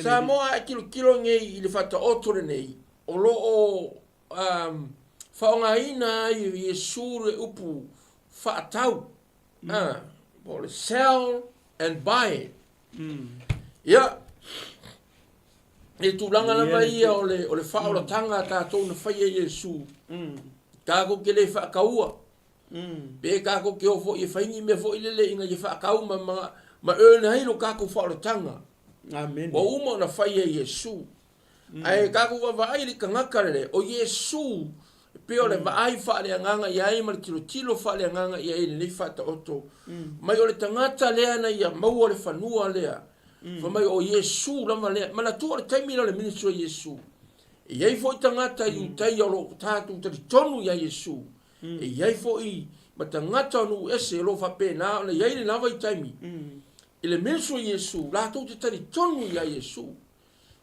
S1: sa mo a kilo ngai I le fa ta otore nei o lo o fa nga ina I Yesu le upu fa tau sell and buy it. E tu langa la mai o le fa o tanga ta to na fa Yesu. Ka ko ke le fa kaua. Pe ka ko ke o fo I fa ni me fo ile le inga I fa kau ma e na hilo ka ko fa o tanga.
S2: Amen.
S1: Wa uma na fa Yesu. ai ka ku va ai li kangaka le o Yesu pe ole va ai fa le nganga ia i mal tilo fa le nganga ia i le fa ta oto mai ole tangata le ana ia mau ole fanua le fa mai o Yesu la male mala tu ole taimi le ministro Yesu ia i fo tangata i tai o lo tatu te tonu ia Yesu ia i fo i ma tangata no ese lo fa pe na le ia i na vai taimi ile ministro Yesu la tu te tonu ia Yesu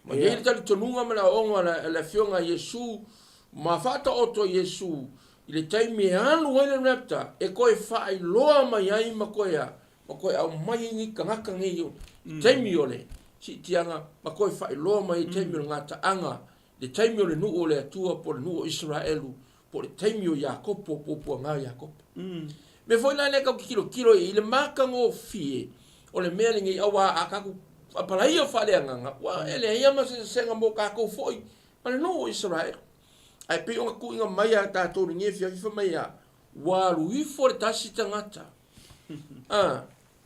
S1: ma ia i tali tonunga ma la onga la fionga Yesu ma fata oto Yesu ile taimi anu ele napta e koe fai loa mai ai ma koe au mai ni kangaka ngi yo taimi ole si tianga ma koe fai loa mai taimi ngata anga le taimi ole nu ole atua por nu Israelu por le taimi o Yakopo po nga Yakopo me foi na neka kilo ile maka ngo fie ole mele ngi awa akaku apala ia fale anga wa ele ia ma se senga mo ka ko foi ma no Israel ai pe onga ku inga mai ata to ngi fia mai ya wa lui for tasi tangata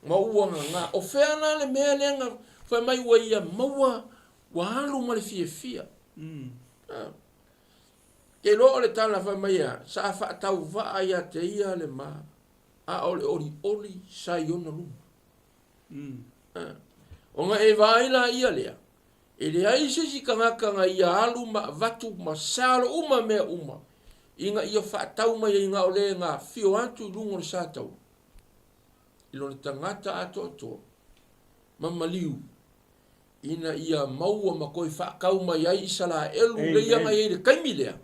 S1: ma uanga nga o fena le mele nga foi mai wa ia maua wa lu ma le fia e lo le tala fa mai ya sa fa tau va ia te ia le ma a oli sai ona lu onga e vai la ia le e le ai se si kangaka ia alu ma vatu ma salo uma me uma inga ia fa tau mai inga ole nga fio atu lungo le sa tau ilo le tangata ato mamaliu ina ia maua ma koi fa kau mai ai sala elu le ia ngai le kaimi lea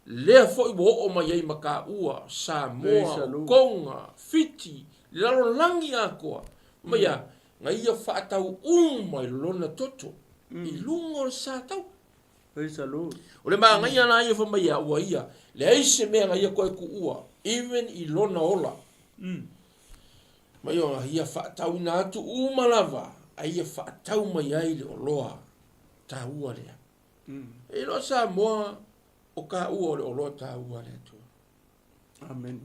S1: lea foi bo o mai ai maka ua Samoa Konga Fiti lalo langi akoa mai ia ngai ia fa tau mai lona toto i lungo le sa tau o le ma ngai ana ia fa mai ia ua ia le ai se mea ngai ia koe ku ua even i lona ola mai o ia fa tau na atu lava ai ia fa tau mai ai le oloa ta ua le e lo Samoa o ka ua le oloa ta ua le tu
S2: amen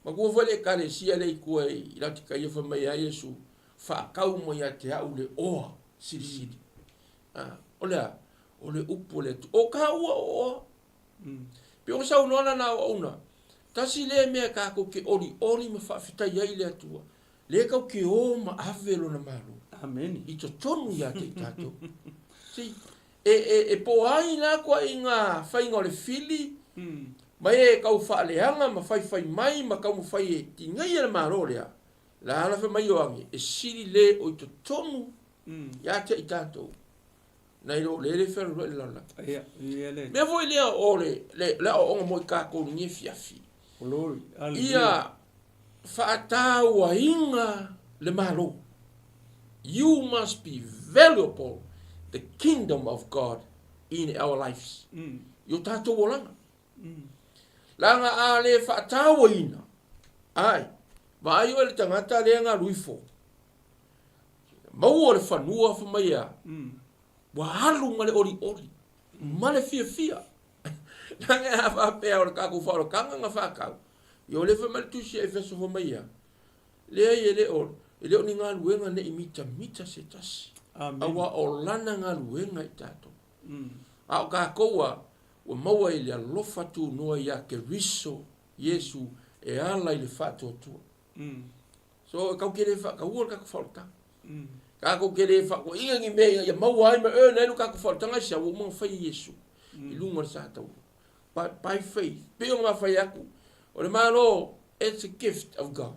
S1: ma ku vole ka le sia le ku ai la tika ia fa mai ai Yesu fa kau mo ia te au le oa siri ole upo le tu o ka ua o pe o sa unona na una tasi le me ka ko ke oli me fa fita ia ile atua le ka ke o ma avelo na malu
S2: amen
S1: i to tonu ia te tato si e po ai na ko inga fa inga le fili mai e ka fa le anga ma fai mai ma ka mo fai e tinga ia le marolia la ala fa mai o angi e siri le o to tonu ia te tato nai le fer le la
S2: ia le
S1: me voi le le o mo ka ko ni fiafi ia fa'ataua inga le malo. You must be valuable the kingdom of God in our lives. Yo tato wolanga. Langa a le fa'ataua ina. Ai, vai o le tangata le nga luifo. Mau o le fanua fa mai a. Wa halu ma le ori. Ma le fia. Langa a whapea o le kako whao kanga nga whakau. Yo le fa mal tusi e feso fa mai a. Le ai ele o ni ngā luenga ne imita se tasi. Awa o lana ngā luenga i tato. A o ka koua o maua i le alofa tu noa ia ke riso Yesu e ala i le whato atua. So kau kere whakaua le kako whaotanga. Kako kere whako inga ngi mea ia maua ai ma na elu kako whaotanga sia o mga whai Yesu. I lunga le sa tau. By faith. Peo ngā whai aku. O le malo, it's a gift of God.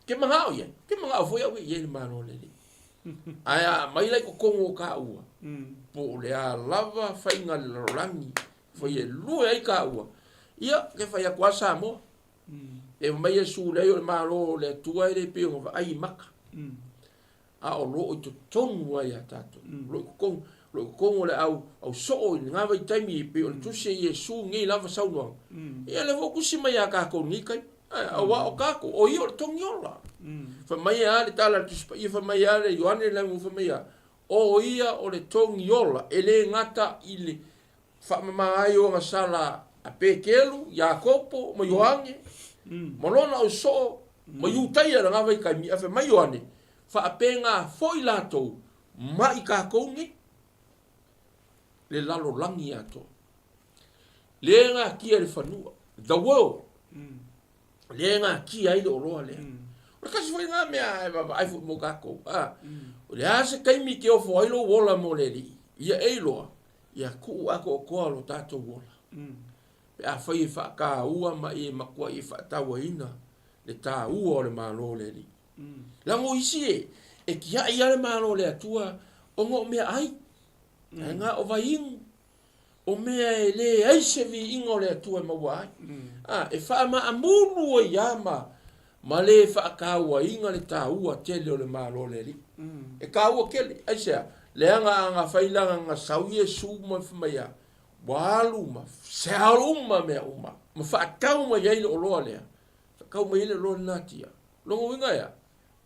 S1: Ke mga o ia. Ke mga o foi au ia le malo le li. Aya, mai lai ko kongo ka ua. Po le a lava whainga le rangi. Foi e lua ai ka ua. Ia, ke whai aku a Samoa. E mai e su leo le malo le tua e le peo ngā ai maka. A o lo i to tonu ai a tato. Lo i kongo le au soo i ngā vai taimi i peo le tuse i e su ngi lava saunoa. Ia le vokusi mai a kako ngi kai. A wa o kako, o i o le tongi ola. Fa mai a le tala tuspa i fa mai a le Ioane le mu fa mai a. O ia o le tongi ola. E le ngata i le fa mama ai o nga sala a pekelu, Yakopo, ma Ioane. Malona o so, ma iutaia na ngā vai kai mi a fa mai Ioane. Fa apenga foi lato, ma i kako ngi. le lalo langi ato. Le nga kia le whanua. The world. Le nga kia i le oroa lea. O kasi whai ngā mea ai fu mo kako. O le ase kaimi ke o whailo wola mo le li. Ia eiloa. Ia kuu ako o koa lo tātou wola. Pe a whai e whaka ua ma e makua e whatawa ina. Le tā ua o le mālo le li. Lango isi e kia i ale mālo le atua o ngō mea ai. Ngā o vai ingu. O mea e le aise vi ingo le atua maua ai. E wha ma amuru o iama. Ma le wha kaua inga le tā ua tele o le mālo le li. E kaua kele. Aisea. Le anga whailanga ngā sauie su ma whamaya. Walu ma. Searu ma mea uma. Ma whaakau ma yaile o loa lea. Whaakau ma yaile loa natia. Longo inga ya.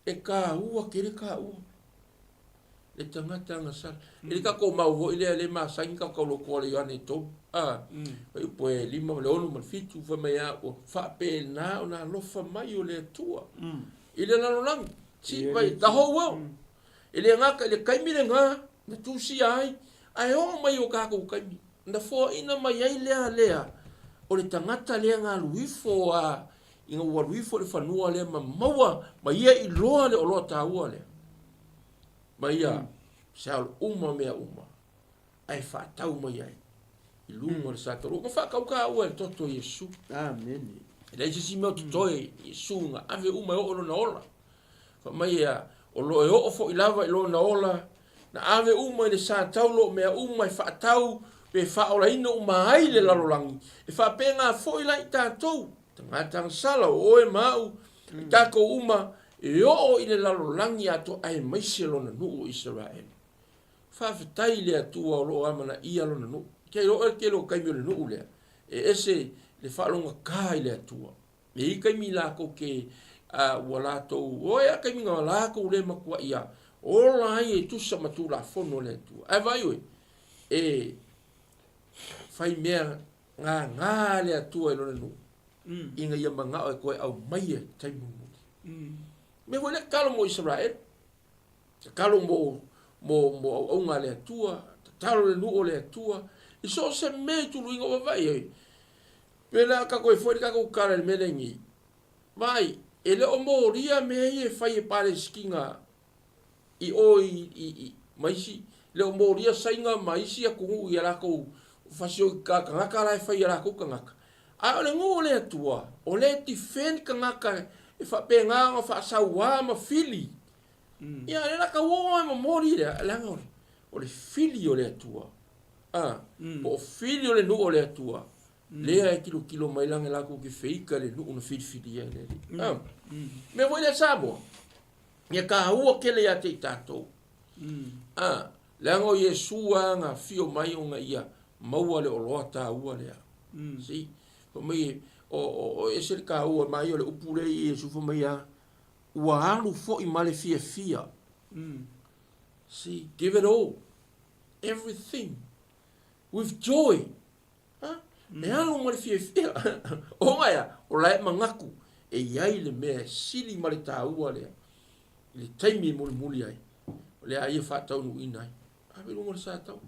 S1: E ka ua kere ka ua. Le tangata ngasal. E ka ko mau ho ile le ma sain ka ko lo ko le ane to. Pai poe lima le onu mal fitu fa mea o fa pe na ona lo fa mai o le tua. Ile na lo lang. Si vai the whole world. Ile nga ka le kaimi le nga na tu si ai. Ai o mai o ka ko kaimi. Na fo ina mai ai lea. O le tangata le nga luifo a inga ua luifo le fanua le ma maua ma ia i loa le o loa ta ua le. Ma ia, seal uma mea uma. Ai whaatau mai ai. I lunga le satoro. Ma whakau ka ua le toto Yesu.
S2: Amen.
S1: E leise si meo tutoe Yesu nga ave uma e o na ola. Wha mai ia, o lo e o fo i lava i lo na ola. Na ave uma i le satau lo mea uma i whaatau pe whaola ina uma ai le lalolangi. E whapenga fo i lai tātou. Tangata sala o e mau. I tako uma. E o i le lalolangi ato ai maise lona nuu o Israel. Whawhetai le atua o lo amana ia lona nuu. Kei lo e ke lo kaimi le nuu lea. E ese le whalonga kā i le atua. E i kaimi lako ke walatou. O ea kaimi ngā lako le makua ia. O lai e tusa matu la fono le atua. Ai vai oe. E whai mea ngā le atua e lona nuu. Inga ia manga o e koe au mai e taimungu. Me wale kalo mo Israel. Kalo mo aunga le atua. Talo le nuo le atua. I so se me tu luinga wa vai e. Pela kako e foi kako kara le melengi. Mai, ele o mo ria me e fai e pare skinga. I o i maisi. Le o mo ria sainga maisi a kungu i arako. Fasio ka ngaka la e fai arako ka ngaka. A o le ngō le atua. O le ti fen ka ngaka e whapenga o whaasauwa ma fili. Ia, le raka woa ma mori le langa ore. O le fili o le atua. O fili o le nu o le atua. Lea e kilo mai langa lako ke feika le nu una fili e le. Me voi le Samoa. Ia ka ua kele a te tātou. Langa o Yesua nga fio mai o nga ia. Maua le o loa tā ua lea. Si. O mai o ese ka ua mai o le upure i Yesu fo mai a. Ua alu fo i male fia. See, give it all. Everything. With joy. Me alu male fia. O ngai o lai mangaku. E iai le mea sili male tā ua lea. Le taimi muli ai. O lea ia whatau nu inai. Ave lungo le sātau.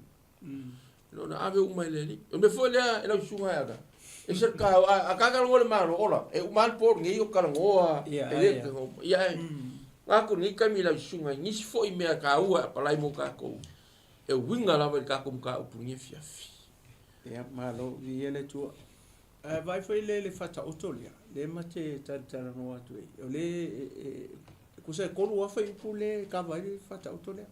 S1: Lona ave umai le li. O me fo lea e lau sunga e aga. E se ka a kakalo le mano ola. E umal por ngi o kalangoa. Ia e. Ngako ni kami lau sunga. Nisi fo i mea ka ua palai mo kako. E winga lava i kako mka upungi fiafi.
S2: Ia malo i ele tua. Vai foi le fata otolia. Le mate tantara no atu e. O le kusa koru wa foi pule ka vai fata otolia.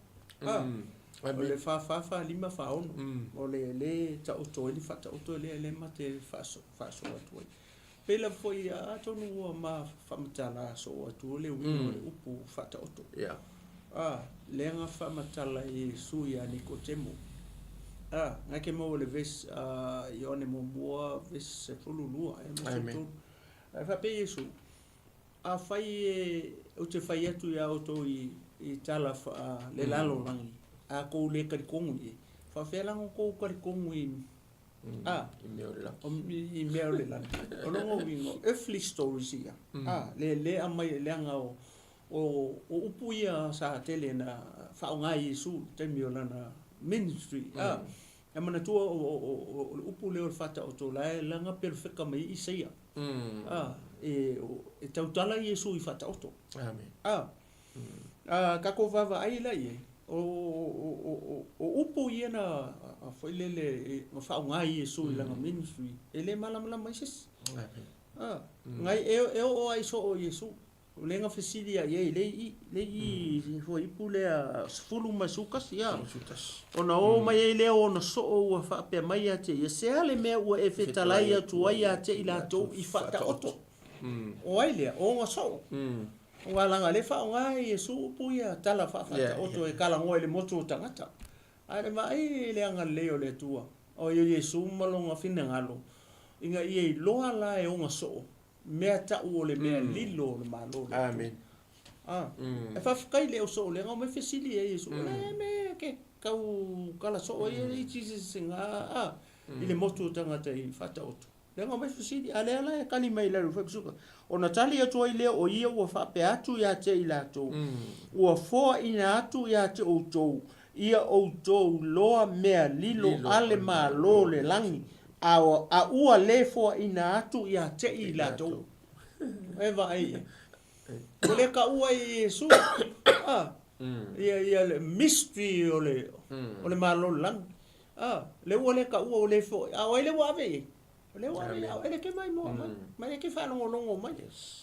S2: O le fa lima fa ono. O le ta otoli fata otolia le mate faso atu e. Pela foi a tonu ma famatala so atu le upu fata oto.
S1: Yeah.
S2: Le nga famatala e suia Nicotemo. Ngake mo le ves ione mo mua ves fululua e mo fa pe Yesu a fai o te fai atu ia auto i tala le lalo langi a ko le karikongu i fa fela ko karikongu i i mea le langi o no wingo every stories ia le amai le anga o upu ia sa tele na fa nga Yesu te miolana ministry e mana tua o upu leo le fata o tō lai langa perfeka mai i seia e tautala Iesu i fata o tō kako vava ai lai o upu i ena a whailele ma whaungai Iesu i langa ministry e le malamalama i sesi ngai e o ai so o Iesu o lenga fesilia ye le i fo ipu le fulu masukas ya ona o mai le ona so o fa pe mai ate ye se ale me o e fetalai atu ai ate ila to i fata oto o ai le o nga so o langa le fa ngai Iesu pu ya tala fa fata oto e kala ngoi le moto tangata ai mai le anga le o le tua o Iesu malonga fina ngalo inga i loa la e o nga so mea tau o le mea lilo le malo le
S1: amen
S2: e whawhikai leo so le ngau me fesili e Iesu le me ke kau kala so e i Jesus nga i le motu tangata i whata otu le ngau me fesili a le ala e kani mai laru whakisuka o na tali atu ai leo o ia ua whape atu ia te i lato ua fōa ina atu ia te o tou ia o tou loa mea lilo ale malo le langi a ua le fo ina atu ia te i lato eva ai o le ka ua i Iesu ia le mystery o le malo lang le ua le ka ua o le fo a o le ua ave le ua ave le ke mai mo mai ke fa longo mai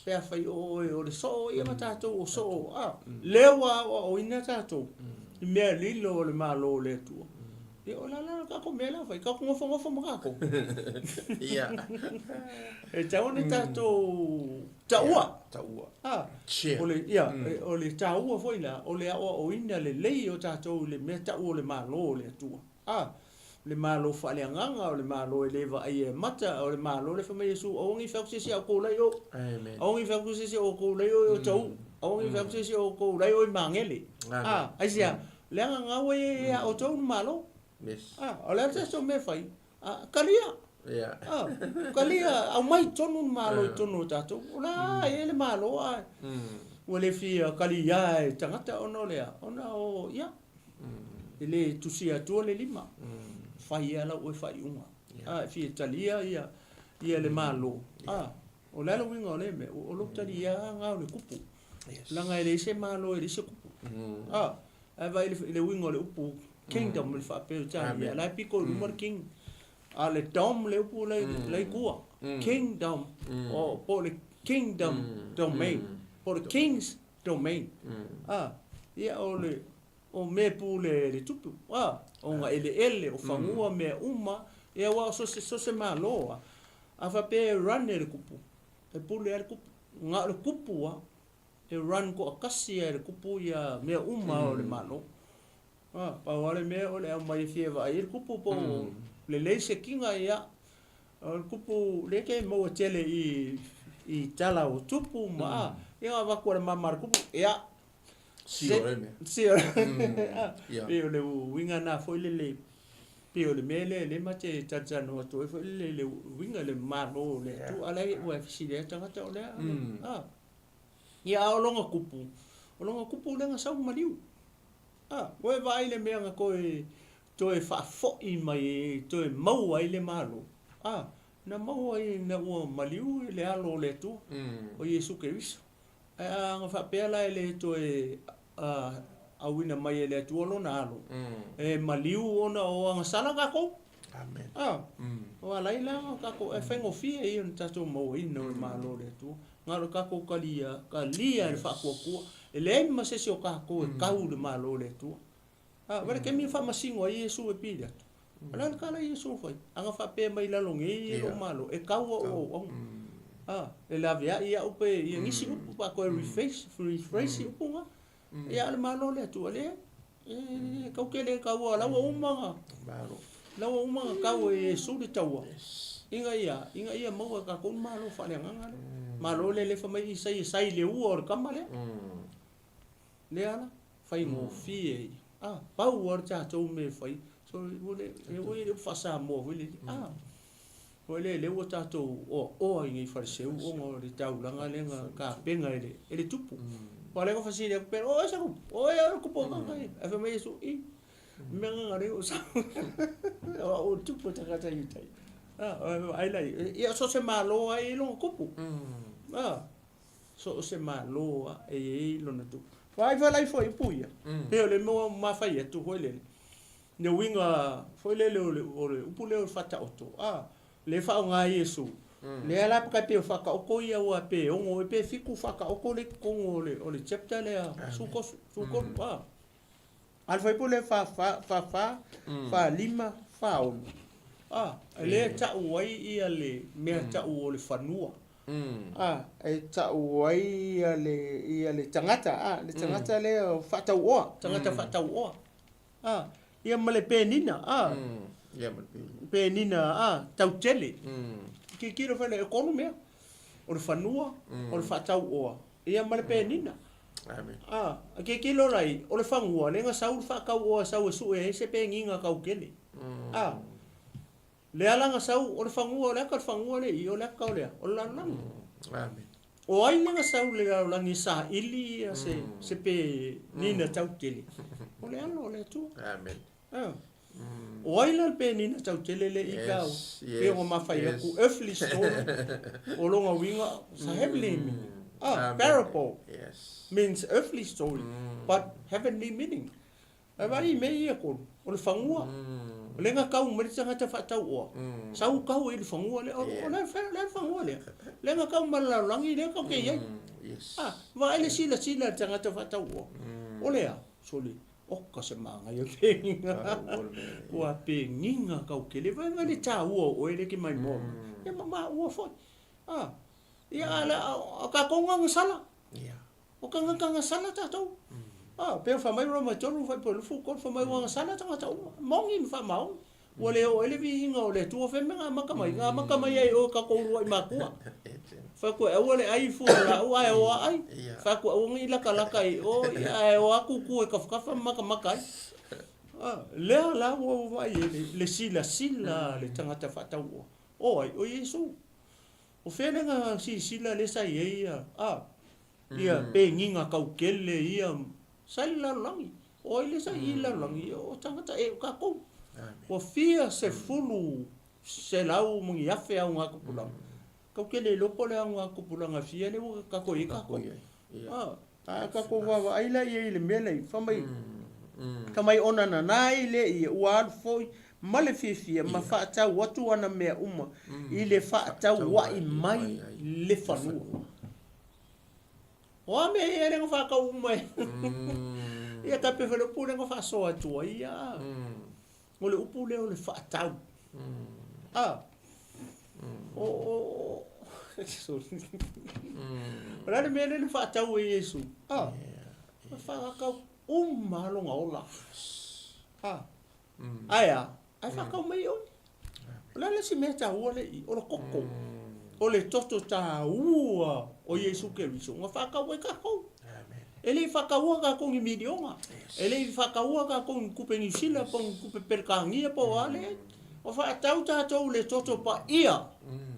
S2: pe a fai o le so ia matato o so le ua o ina tato me lilo le malo le tu o la kako mela fai kako ngofo makako
S1: ia
S2: e tau ni tato taua o le taua foi la o le o ina le lei o tato le me tau le malo le tua le malo fa le nganga o le malo e leva ai mata o le malo le fa Iesu o ngi fa sisi o ko lai o
S1: amen
S2: o ngi fa sisi o ko lai o tau o ngi fa sisi o ko lai o mangele ai sia le nganga we o tau malo
S1: yes
S2: o le so me fai kalia kalia au mai tonu malo tonu tato ola ele malo o le fia kalia e tangata ono lea ona o ia ele tusia tu le lima fai ala o fai uma fia talia ia le malo o la winga le me o lo talia nga le kupu langa ele se malo ele se kupu vai le winga le upu kingdom le fa pe tania la pico number king ale dom le upu le kua kingdom o po le kingdom domain po le king's domain ia o me pu le tupu o nga ele o fangua me uma ia wa so se malo a fa pe run le kupu e pu le kupu nga le kupu e run ko akasi le kupu ia me uma o le malo pa wale me o le mai fieva ir kupu po le se kinga ia o kupu le ke mo tele i tala o tupu ma ia va ko le mamar kupu ia
S1: si
S2: o le winga na foi le pio le mele le mate tata no to foi le winga le maro le tu ala o fc le tanga to le ia o longa kupu le nga sa maliu o vai le mea ko to e fa fo i mai to e mau ai le malo na mau ai na o maliu le alo le tu o Iesu Kristo nga fa pela le to e a wina mai le tu lo na alo e maliu ona o nga sala ka ko
S1: amen
S2: o ala ila ka ko e fengo fi e un tato mo i no malo le tu nga ka ko kalia le fa ko ele ma se o ka ko ka u le malo le tu vale ke mi fa masingo ai Iesu e pila ala ka la Iesu foi anga fa pe mai la longi o malo e ka o e la via ia o pe ia ngisi u pa ko refresh u punga ia le malo le tu ale e ka ke le ka o la o uma
S1: malo
S2: la o uma ka o Iesu le taua inga ia mo ka ko malo fa le nganga malo le fa mai sai le u o ka male le ala fai mo fie pau or cha to me fai so le fa sa mo le le o ta to o ngi fa se o ngo le tau langa le nga ka penga ele tupu pa le ko fa si le pero o sa o ko po ka e fa me so me ngare o sa o tupu takata yutai ai lai ia so se malo ai lo kupu so se malo e lo na tu vai vai foi puia e le mo ma fai tu hoile ne winga foi le upu le fata oto le fa nga yesu le ala ka pe fa ka ko ia wa pe o pe fiku fa ka ko le ko o le chapter le su ko pa al foi pole fa lima fa o le ta uai ia le me ta o le fanua e ta uai ia le tangata le tangata le fa ta o tangata fa ta o ia male penina
S1: ia male
S2: penina tau tele ki kiro fa le economia o le fanua o le fa ta o ia male penina
S1: amen
S2: ke kilo rai o le fangua le nga sau fa ka o sau su e se penginga ka o kele le ala nga sau o le fangua le ka fangua le i o le ka o le o la lang
S1: amen
S2: o ai nga sau le la ngi sa ili se pe nina tau kele o le ano le tu
S1: amen
S2: o ai la pe nina tau kele le i ka e o mafai ku earthly story o longa winga sa heavenly parable means earthly story but heavenly meaning ai me ia ko o le fangua le nga kau mari tanga ta fa tau o sau kau i le fangua le o le fangua le nga kau mala langi le ka ke ia va ele sila tanga ta fa tau o le soli o ka se manga ia penga o penga kau ke le va le ta o ele ke mai mo e mama o fo ia ala ka konga ngasala o ka ngasala ta tau pe fa mai ro ma tonu fa po fu ko fa mai wa sala tanga ta mongi fa mau ole o ele vi nga ole tu fe me nga maka mai ai o ka ko ru ma ku fa ko ole ai fu la o ai fa ko o ngi la kala kai o ai o aku ku e ka fa maka le la o vai le sila le tanga ta fa ta o ai o yesu o fe nga sila le sai ia ia pe nginga ka ukele ia sai la langi o ile sai la langi o tangata e ka ko o fia se fulu se lau mungi afe au nga kupulang ka ke le lopo le au nga kupulang a fia le ka ko ka ko wa ai la ile mele fa mai ka mai ona na nai le i wa foi male fia ma fa ta watu ana me uma ile fa ta wa i mai le fanu o me e nga fa ka uma ia ka pe fele pule nga fa so atu ia o le upu le o le fa tau o ora le mele le fa tau e yesu fa ka lo nga ola aya ai fa ka mai o la le si meta o le o le koko o le toto ta ua o yesu ke viso nga fa ka we ka ko ele fa ka ua ka ko ngi midionga ele fa ka ua ka ko kupe ni sila pon kupe perkangia po ale o fa tau ta to le toto pa ia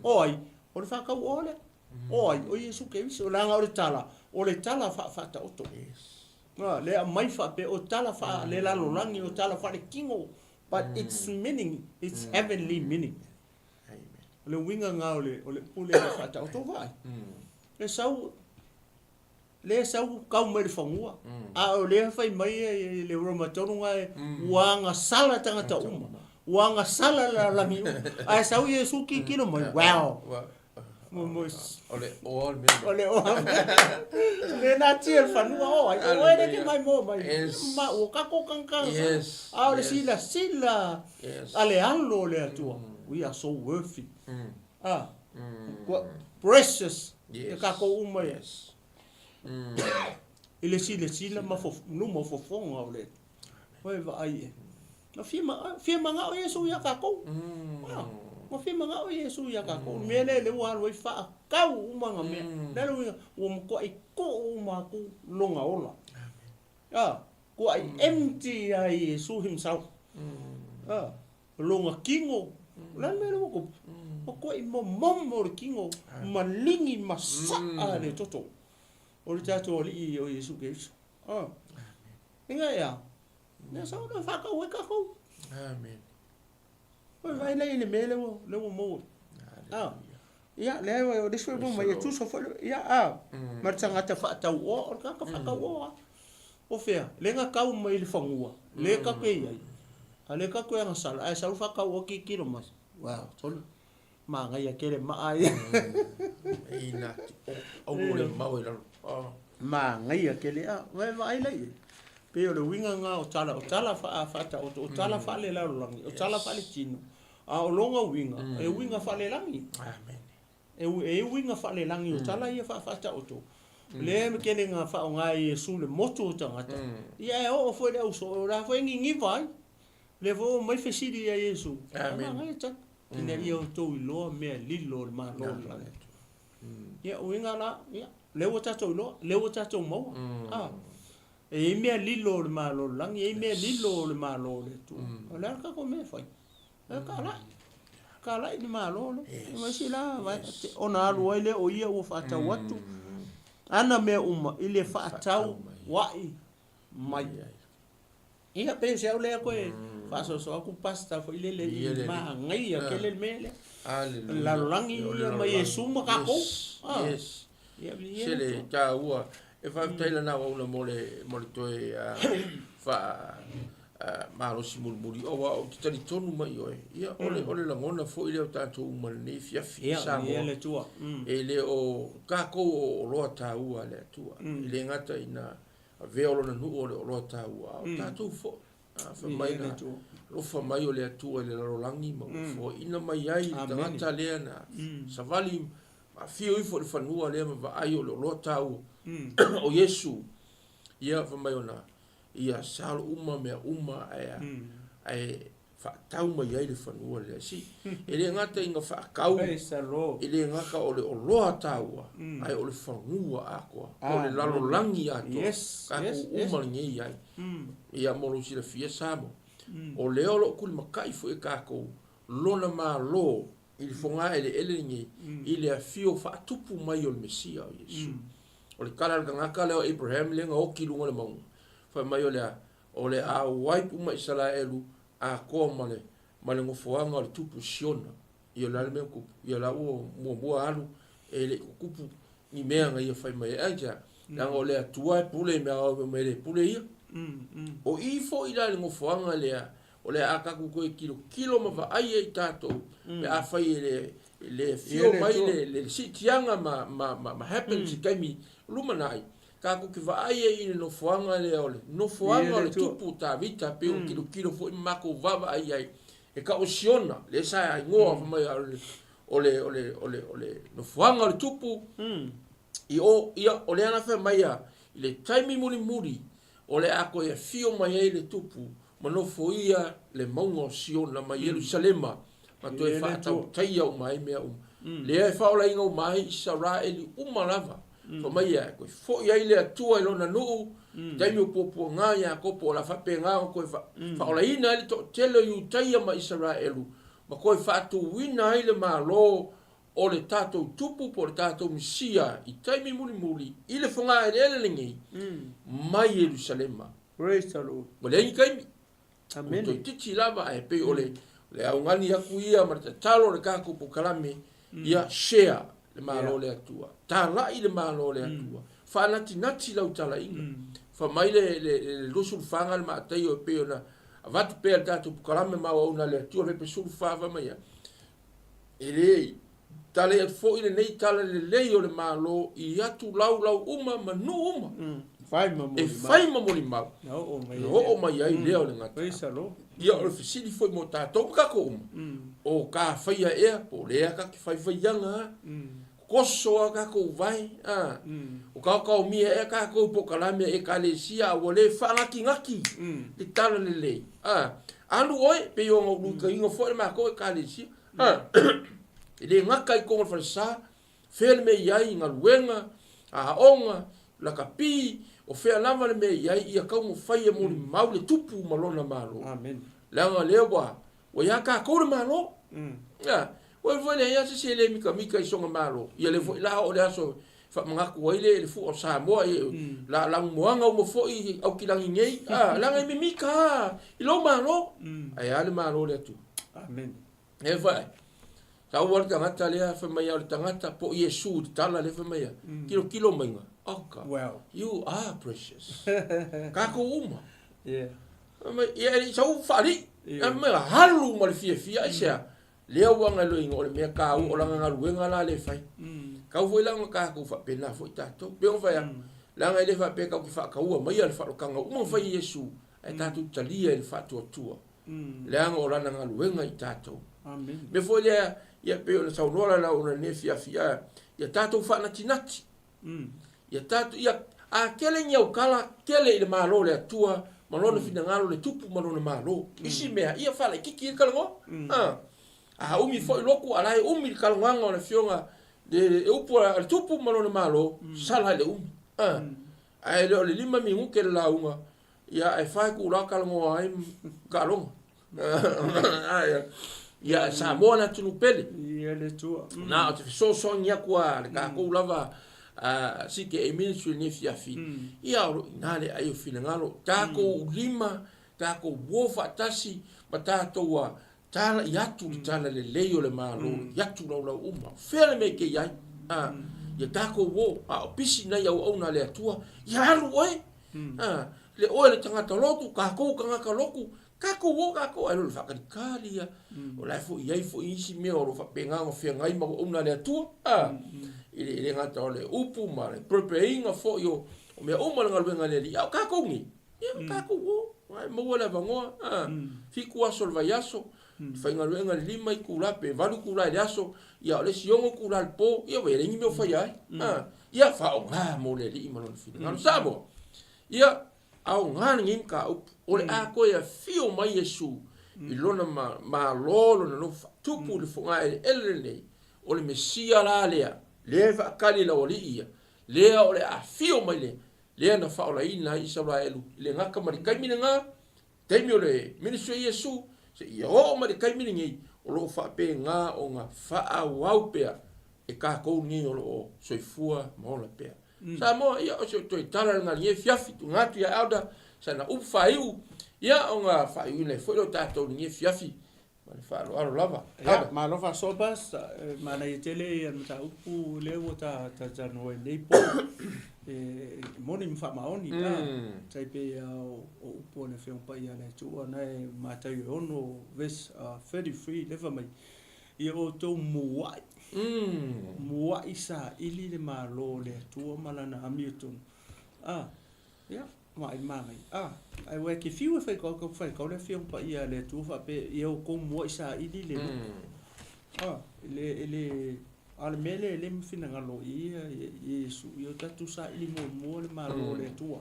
S2: oi o le fa ka o le oi o yesu ke viso la nga o le tala fa ta oto le mai fa pe o tala fa le la lo langi o tala fa le kingo but its meaning it's heavenly meaning le winga nga o le pule fa ta to vai le sau kau mai fangua o le fai mai le roma tonu nga wanga sala tanga ta wanga sala la langi ai sau yesu ki kilo mai wow ole le na tiel fanua o ai le ke mai mo mai ma o ka ko kanka le sila ale allo le atua we are so worthy precious ka ko umai ile sila ma fo no mo fo fonga ole vai vai na firma nga o yesu ya ka ko mo firma nga o yesu ya ka ko mele le wa lo fa ka uma nga me na lo o mo ko ai ko uma ku longa ola ko ai empty ai yesu himself longa kingo la me lo ko i mo kingo malingi masa le toto o le tato o li o yesu ke inga ya na sa na fa ka we ka ko
S1: amen
S2: vai le le mele le mo ah ya le o de so mo mai tu so fo ya mar tanga ta fa ta o ka fa ka o fe le nga ka mai le fangua le ka ke ai ale ka ko nga sala ai sa fa ka o ki kilo mas wow tol ma nga ya kele ma ai
S1: ina o le mau la
S2: ma nga ya kele vai le pe o le winga nga o tala fa ta o tala fa le la langi o tala fa le tino o longa winga e winga fa le langi
S1: amen
S2: e winga fa le langi o tala ia fa ta o to le me kene nga fa o nga e su le moto tangata ia o foi le so ra foi ngi vai le vo mai fesidi ia Yesu amen ina ia o to lo me lilo ma lo ia winga la ia le o ta to lo le o ta to mo e me lilo le malo lang e me lilo le malo le tu ala ka ko me fai ka la ni malo ma sila vai ona lu ile o ia o fata watu ana me uma ile fata wai mai ia pe se ole ko fa so ku pasta fo ile le ma ngai ke le mele la langi ma Yesu ma ka ko
S1: yes se le ta ua e fa taila na una mole toe fa malo simulmuli o tali tonu mai oi ia ole la ngona fo ile ta to uma ni fia sa mo
S2: ele tua
S1: ele o ka ko o lo ta ua le tua ile ngata ina veolo na nu o lo ta ua ta to fo fa mai na lo fa mai o le tua le lo langi mo fo ina mai ai ta ngata le na savali a fio i fo le fanua le ma ai o lo ta ua o Yesu ia fa mai ona ia sal uma me uma ai fa tau mai ai le fanua le si ele ngata inga fa kau ele ngaka o le loa taua ai o le fanua ako o le lalo langi ato ka uma ngi ai ia mo si le fia samo o le olo kul makai fo e ka ko lona ma lo il fonga ele ngi ile fio fa tupu mai o le mesia o Yesu o le kala ngaka le Abraham le ngo ki lunga le mau fa mai o le a wai pu mai Israelu a ko male ngo foanga o le tupu siona i o la me ku i o la o mo alu e le kupu ni mea nga ia fai mai aja la ngo le atua pule me o me le pule ia o i fo i la ngo foanga le o le a ka ku ko kilo ma va ai e tato me a fai le fio mai le sitianga ma happen si kami lumanai ka ku ki va ai e no foanga le ole no foanga le tupu ta vita pe o kilo fo i mako va ai e ka o siona le sa ai ngoa fa mai ole no foanga le tupu i o ia ole ana fa mai le taimi muri ole ako e fio mai le tupu ma no foia le maungo siona mai Jerusalema ma to e fa tai o mai me le e fa ola ingo mai Israeli lava ko mai e ko fo ia ile atua i lona nuu taimi o popo nga ia ko po la fa pe nga ko fa ola ina ile to tele yu tai ma Israelu ma ko fa tu wina ile ma lo o le tato tupu po le tato misia i taimi muri ile fonga ele lingi mai Jerusalema
S2: praise the Lord
S1: wale ni kai
S2: amen
S1: to titi lava e pe ole le aungani aku ia ma talo le ka ko po kalame ia share le malo le atua tala ile malo le atua fa nati lau tala inga fa mai le lusul fanga ma tai o pe ona avatu pe tato po kalame ma ona le atua pe sul fa mai ele tale at fo ile nei tala le o le malo i atu lau uma manu uma fai mamoli mau o mai ai leo le ngata
S2: praise the Lord
S1: ia o fisili foi mo tato ka ko o ka fai e po le ka ki fai yanga koso ka ko vai o ka o mi e ka ko po kalame e ka le sia o le fanga ki ngaki le tala le alu oi pe yo ngo ka ingo foi ma ko ka le sia ele ngaka i ko fa sa fel me yai nga luenga a onga la kapi o fe lava le me yai ia ka mo fai mo mau le tupu malona malo
S2: amen
S1: la nga lewa o ya ka ko malo ya o vo le ya se le mika i songa malo ia le vo la o le aso fa mga ko ile fu o Samoa la moanga o mo foi au kilangi ngei la ngai mimika ilo malo ai ale malo le tu
S2: amen
S1: e vai ta o tangata le fa mai o tangata po Yesu tala le fa mai kilo mainga oka
S2: wow
S1: you are precious ka ko uma
S2: yeah
S1: ia so fali me halu mo le fia sia le wanga lo ingole me ka o la nga luenga la le fai ka foi la ka ko fa pena foi tato pe o fa la nga le fa pe ka ki fa ka o mai le fa ka nga mo fa Yesu e tato talia le fa tu le nga o la nga luenga i tato
S2: amen
S1: me foi le ia pe o sa no la o ne fia ia tato fa na tinati ia tato ia a kele nya o kala kele le malo le tua malo fina ngalo le tupu malo le malo isi mea ia fa le kiki kalango umi foi loku ala umi kalanganga le fionga de upu al tupu malo le malo sala le ai le lima mingu ke la unga ia ai fa ku la kalango ai kalong ia Samoa na tunu pele
S2: ia le tua
S1: na te so nya kwa le ka ko lava si ke ministry ni fiafi ia nale ai fina ngalo ta ko lima ta ko wofa tasi matato wa tala yatu tala le leyo le malo yatu la uma fele me ke ya ya ta ko wo pisi na ya ona le tua ya lu oi le o le tanga loku ka ka loku ka ko wo ka ko alo fa ka lia o la fo ia fo isi me o fa penga o fe ngai ma ona le tua ile ngata ole upu mare prepeinga fo yo o me o mala ngal ngale li ka ko ngi ka ko wo ai mo wala bango fi ku solva yaso fa ngal lima i kula pe valu kula yaso ya le siongo kula po ia we ringi me fa ya ia fa o mo le li mo fi ngal sabo ia au ngal ngin ka o le a ko ya fio mai Yesu i lona ma lolo no tupu le fo ngai ele o le mesia la le fa kali la olia le o le afio mai le na fa ola ina Israel le ngaka mari kai minanga te mi ole ministry Yesu se ia o mari kai minanga o lo fa pe nga o nga fa au pe e ka ko ni o lo soifua mo la pe sa mo ia o se to itala nga ye fiafi tu ngatu ya auda sa na up fa iu ia o nga fa iu le fo lo tato ni fiafi fa lo lava
S2: ma lo fa sopas ma na tele an ta upu le ta no nei po moni fa maoni ta sai pe o upu ne fe un pa ia le tu na ma ta yo no ves 33 leva mai ia o to muai sa ili le ma lo le tu mala na Hamilton ia mai ai we ke fiu fe ko le fiu pa ia le tu fa pe eu ko mo sa ili le le al mele le mfina ngalo ia Yesu yo tatu sa ili mo le malo le tu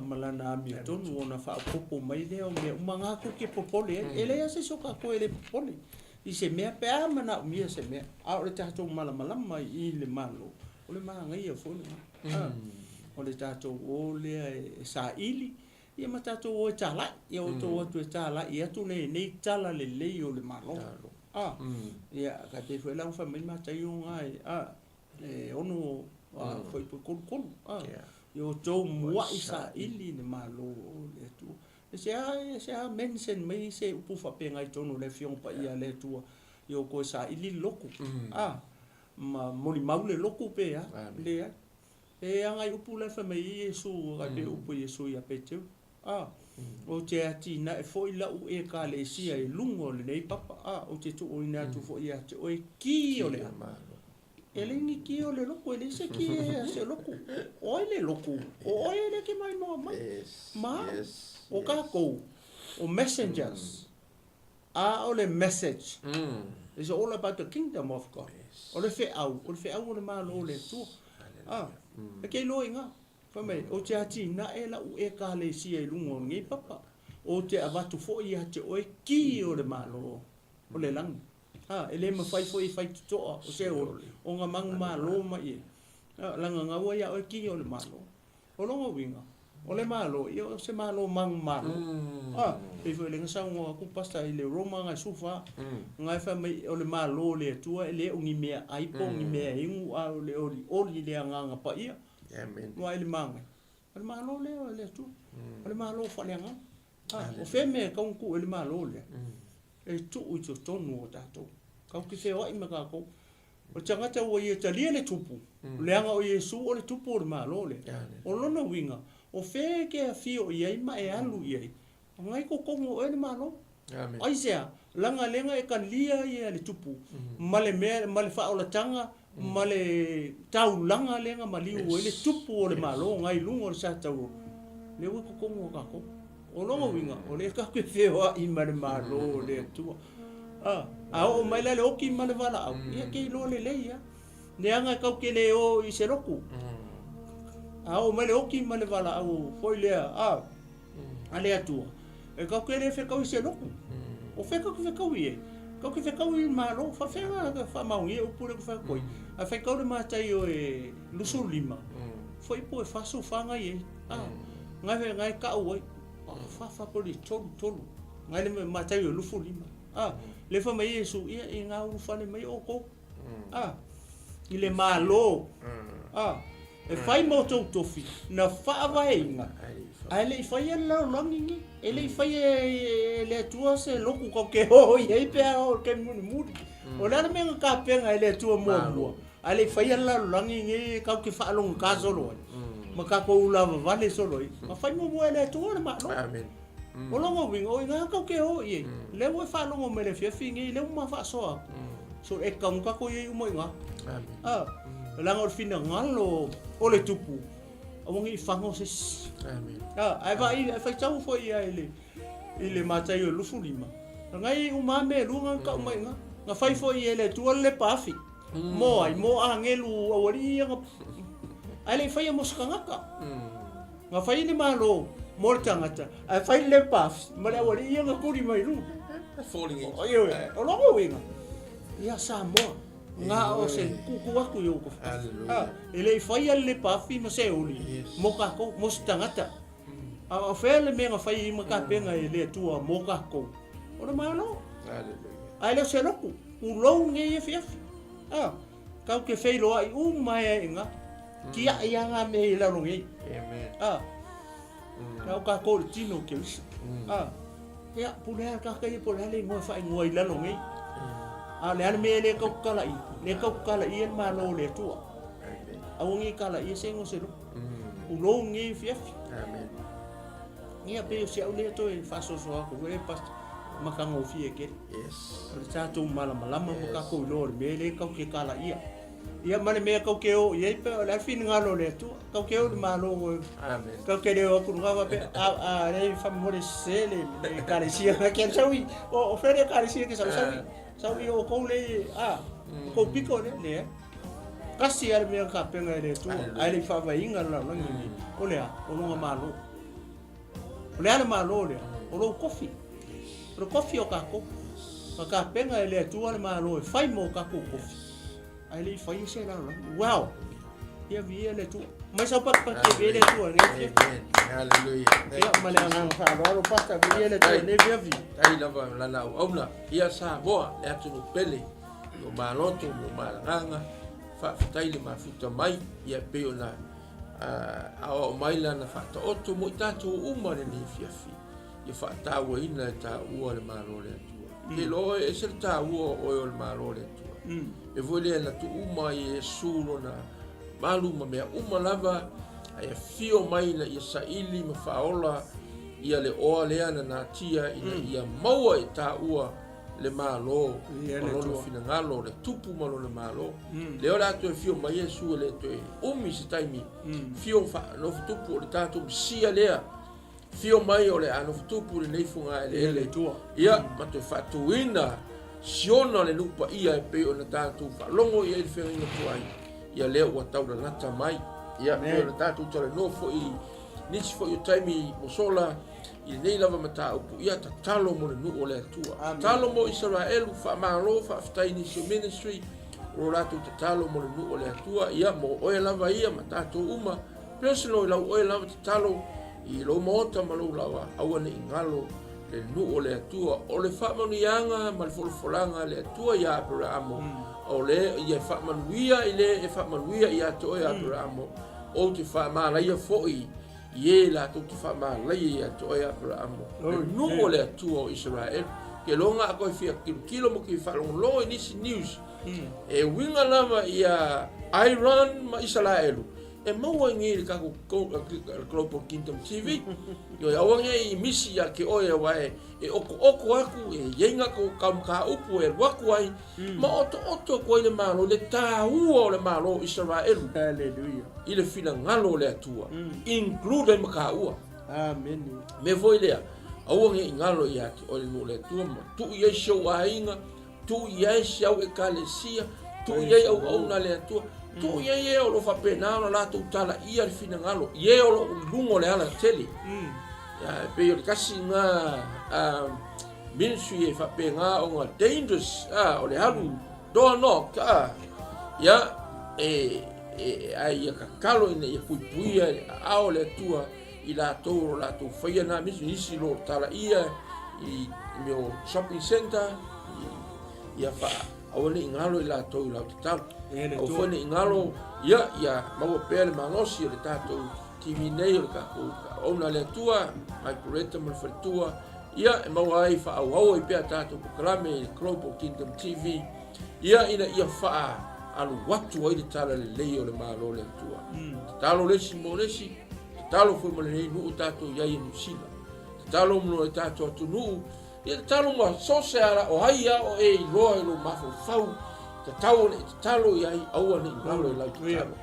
S2: malana mi tonu ona fa popo mai le o me manga ko ke popole ele ya se soka ko ele popole i se me pe mana mi se me le tatu mala mai i le malo o le manga ia fo o le tato o le sa ili ia matato o tala ia o to tu tala ia tu nei tala le o le malo ia ka te foi la fa mai mata yo ngai ono foi por kon ia to mo isa ili le malo le tu se a mention mai se upu fa pe ngai tonu le fion pa ia le tu yo ko sa ili loku ma moni maule loku pe le e anga upu le fa mai Yesu ga te upu Yesu ia peteu o te atina e foi la u e ka le sia e lungo le nei papa o te tu o ina tu fo ia te o e ki o le ele ni ki o le loko ele se ki e se loko o ele loko o ele ke mai no mai o ka ko o messengers o le message is all about the kingdom of God o le fe au le malo le tu e ke loinga fa mai o te ati na e la u e ka le sia i lungo ngi papa o te avatu fo ia te o e ki o le malo o le lang ele ma fai to o se o nga mang malo mai langa nga wa ia o ki o le malo o longa winga o le malo ia o se malo mang malo e foi le ngasa ngo ku pasta ile Roma nga sufa nga fa mai o le malo le tua le ungi mea ai po ngi mea ingu a le oli le nga pa ia
S1: amen
S2: wa ile mang o le malo le tu o le malo fa le nga o fe me ka un ku le malo le e tu u to tonu o tato ka ki fe wa ima ka ko o tangata o ia talia le tupu le anga o Yesu o le tupu o le malo le o lona winga o fe ke fio ia ma e alu ia ngai ko kongo e le malo
S1: amen
S2: ai sea langa lenga e kan lia ia le tupu male fa o la tanga male tau langa lenga maliu o le tupu o le malo ngai lungo sa tau le ko kongo ka ko o longa winga o le ka ke fio i ma le malo le tu o mai le oki ma le vala au ia ke lo le ia ne anga ka ke le o i se roku o mai le oki ma le vala au foi le ale atua e ka ke le fe ka i se roku o fe ka ie ka ke fe ka i malo fa fe fa maungi o pure fa koi a fe ka le matai o e lusu lima foi po e fa su fa ngai ngai ka o fa po li tolu ngai le matai o lusu lima le fa mai Yesu ia e nga u fa le mai o ko ile malo e fai mo tofi na fa vai nga ai le fai la longi ele fai le tua se loku ko ke ho ye pe o ke mu o la me ka penga ele tua mo ai le fai la longi nge ka ke fa long ka solo ma ka ko ula vale solo ma fai mo ele tua ma no
S1: amen
S2: o longo wing o nga ka ke ho ye le wo fa longo me le fingi le ma fa so e ka ko ye mo nga amen la ngor fina ngalo o le tupu o ngi fango se
S1: amen
S2: ai vai fa tau foi ile matai o lufu lima ngai uma me lunga ka mai nga fai foi ele tu le pafi mo angelu o ri nga ai fai mo skanga nga fai ni malo mo tangata ai fai le pafi ma le ori nga kuri mai lu
S1: falling in
S2: o longo winga ia sa mo nga o se kuku aku yo ko ele fai le pafi ma se oli mo ka ko mo tangata a fele me nga fai ma ka penga ele tua mo ka ko o le malo ai le se loku u lo nge ye fiaf ka ke fei lo ai mai nga ki ia nga me la lo nge
S1: amen
S2: ka ko tino ke ya pula ka ye pula le mo fai ngoi la lo nge le me le ka kala i en malo le tua au ngi kala i se ngo se lo u lo nge fiaf
S1: amen
S2: ia pe se o le to e faso so ko e pas makango fie ke o sa to mala mo ka ko lo me le ka ke kala ia mane me ka ke o ye pe la fin ngalo le tu ka ke o malo
S1: amen
S2: ka ke le o ku nga pe le famore se le kale sia ke sawi o fere kale sia ke sawi o ko le ko piko le kasi ar me ka pe nga le tu ai le fa vai ngalo la ngi o le o nga malo o le malo le o lo kofi o ka ko ka penga ele tua le malo fai mo ka ko kofi ai le fai se la wow ia vi ele tu mas sa pa ke ele tu ne
S1: hallelujah
S2: ia male ang fa lo pasta vi ele tu ne vi
S1: ai lava la na ona ia sa boa e atu no pele no malo tu no malanga fa tai le mafuta mai ia pe ona o mai la na fa to to mo tatu uma ni fiafi ia fa ta wa ina ta ua le malo le tu ke lo e se ta ua o le malo le tu e vole na tu uma e sulo na malu ma me uma lava ai fio mai na ia saili ma faola ia le o le ana na tia ina ia maua e ta ua le malo lo fina ngalo le tupu malo le malo le ora tu fio mai e su le tu umi se taimi fio fa no tupu le tatu sia le fio mai o le ano tupu le nei funga le tu ia ma tu fa tu ina siona le lupa ia e pe ona tatu fa longo ia il fenga tu ai ia le o tau la nata mai ia pe ona tatu tole no fo i nisi fo yo taimi mosola i nei lava mata upu ia ta talo mo le nu o le tua talo mo Israel fa malo fa aftai ni ministry o ratu ta talo mo le nu o le tua ia mo o lava ia mata to uma personal la o lava ta talo I lo mota malo lawa aua ni ngalo le nu o le atua o le whamanianga ma le folfolanga le atua i Abrahamo o le ia whamanuia i le e whamanuia i ato e Abrahamo o te whamalaia fo'i i la to te whamalaia i ato e Abrahamo le nu o le atua o Israel ke longa a koe fia kilo mo ki whalonglo i nisi news e winga lama i a Iran ma Israelu e maua ngi ka ko Global Kingdom TV yo ya wange i misi ya ke oe wae e oko aku e yenga ko kam ka upu e waku ai ma oto ko ile malo le tau le malo Israel
S2: hallelujah
S1: i le fina ngalo le atua include ma ka ua
S2: amen
S1: me foi lea au ngi ngalo ya ke o le atua ma tu ye show ainga tu ye show e kalesia tu ye au na le atua tu ye o lo fa pena la tu tala ia le fina ngalo ye o lo lungo le ala tele ya pe yo kasi nga ministry e fa penga o nga dangerous o le halu do no ka ya ai ka kalo ina ia pui a o le tua i la to faia na misi lo tala ia i meu shopping center ia fa o le ngalo i la to i la tala o foi ni ngalo ia mau pele manosi le tato TV nei o ka o na le tua ai poreta mo le tua ia e mau ai fa au i pe tato ko klame Global Kingdom TV ia ia fa alu watu ai le tala le lei o le malo le tua talo le simolesi talo foi mo le nu tato ia i musila talo mo le tato tunu ia talo mo sosiala o haia o e loa lo mafo fau talo ia au ni ngalo la talo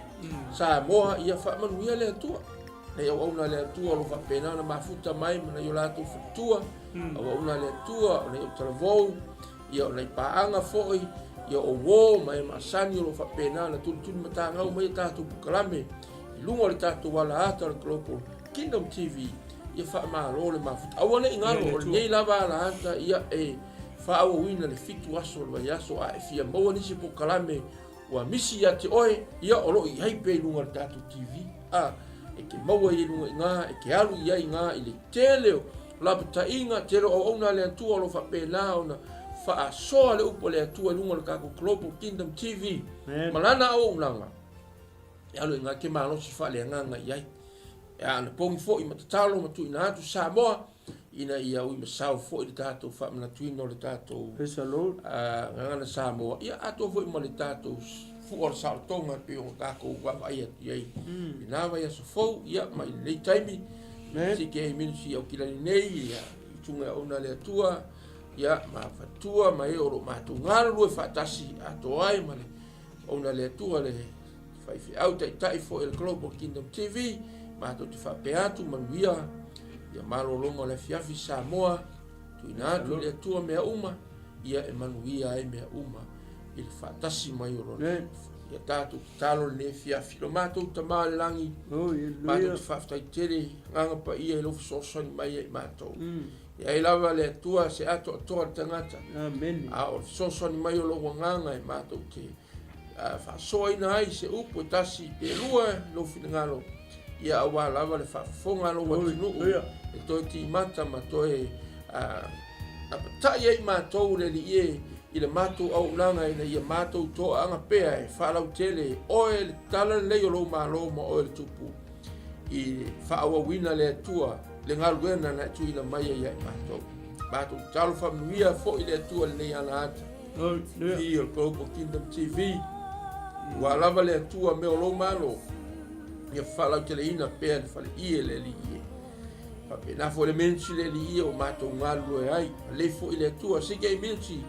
S1: sa moa ia fa manuia le tua nei au na le tua lo fa pena na mafuta mai na yo la tu tua au na le tua nei travou ia nei paanga foi ia o wo mai masani lo fa pena na tu matanga o mai tatu pukalame lungo le tatu wala ata Global Kingdom TV ia fa ma lo le mafuta au nei ngalo nei lava la ata ia fa au wina le fitu aso le yaso a fia mo ni si pukalame wa misi ya te oe ia olo i haipe lunga le tatu TV e ke maua i lunga inga, e ke alu ia inga, i le teleo, lapata inga, telo o ona le atua lo whapena ona, wha soa le upo le atua lunga le kako Global Kingdom TV, malana o unanga. E alu inga ke malo si wha le nganga iai. E ana pongi fo i matatalo matu ina atu Samoa, ina ia ui masau fo i le tato wha mana tuina o le tato.
S2: Pesa Lord.
S1: Ngangana Samoa, ia ato fo i ma le tato fuor saltonga pe o kako wa ia iai. Ina wa ia so fo ia mai le taimi. Si ke minsi au kila nei ia tunga ona le atua ia ma fatua mai o ma tungalu e fatasi ato ai ma le ona le atua le fai fi au tai fo el Global Kingdom TV ma to te fa peatu manuia ia malo longa le fiafi Samoa tu ina tu le atua mea uma ia e manuia ai mea uma il fatasi mai o ia tatu talo le fiafi lo mato tama langi ma to fa tai tere nganga pa ia lo so mai e mato ia i lava le atua se ato toa tangata
S2: amen
S1: o so mai o lo nganga e mato te fa so ina ai se upo tasi pe lua lo finangalo ia awa lava le fa fonga lo wa tinu e to ti mata ma to e a ta ia mato le ie i le mato au langa ina ia mato to anga pea e whalau tele o e tala leo lo malo ma o e tupu i whaawa wina le atua le ngaluena na tu ina mai ia i mato talo whamnuia fo i le atua le nei ana ata i o Global Kingdom TV wa lava le atua me o lo malo ia whalau tele ina pea le whale ie le li ie na fo le mensi le li ie o mato ngalu e ai le fo i le atua sike i mensi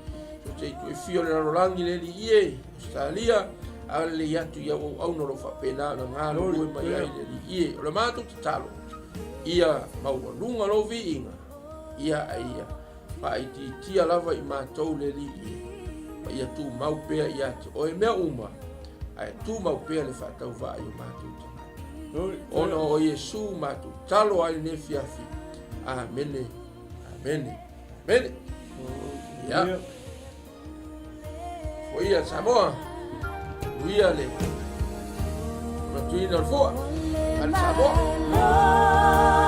S1: te tu fio le rolangi le ie Australia ale yatu ia o au no lo fa pena na ngalo lu mai ai le ie o le mato te talo ia mau lunga lo vinga ia ai pa i ti lava i mato le ie pa ia tu mau pe ia o e mea uma ai tu mau pe le fa tau va i mato ono o Yesu mato talo ai ne fiafi amen amen amen ia Oia Samoa, oia le, matuina al foa, al Samoa.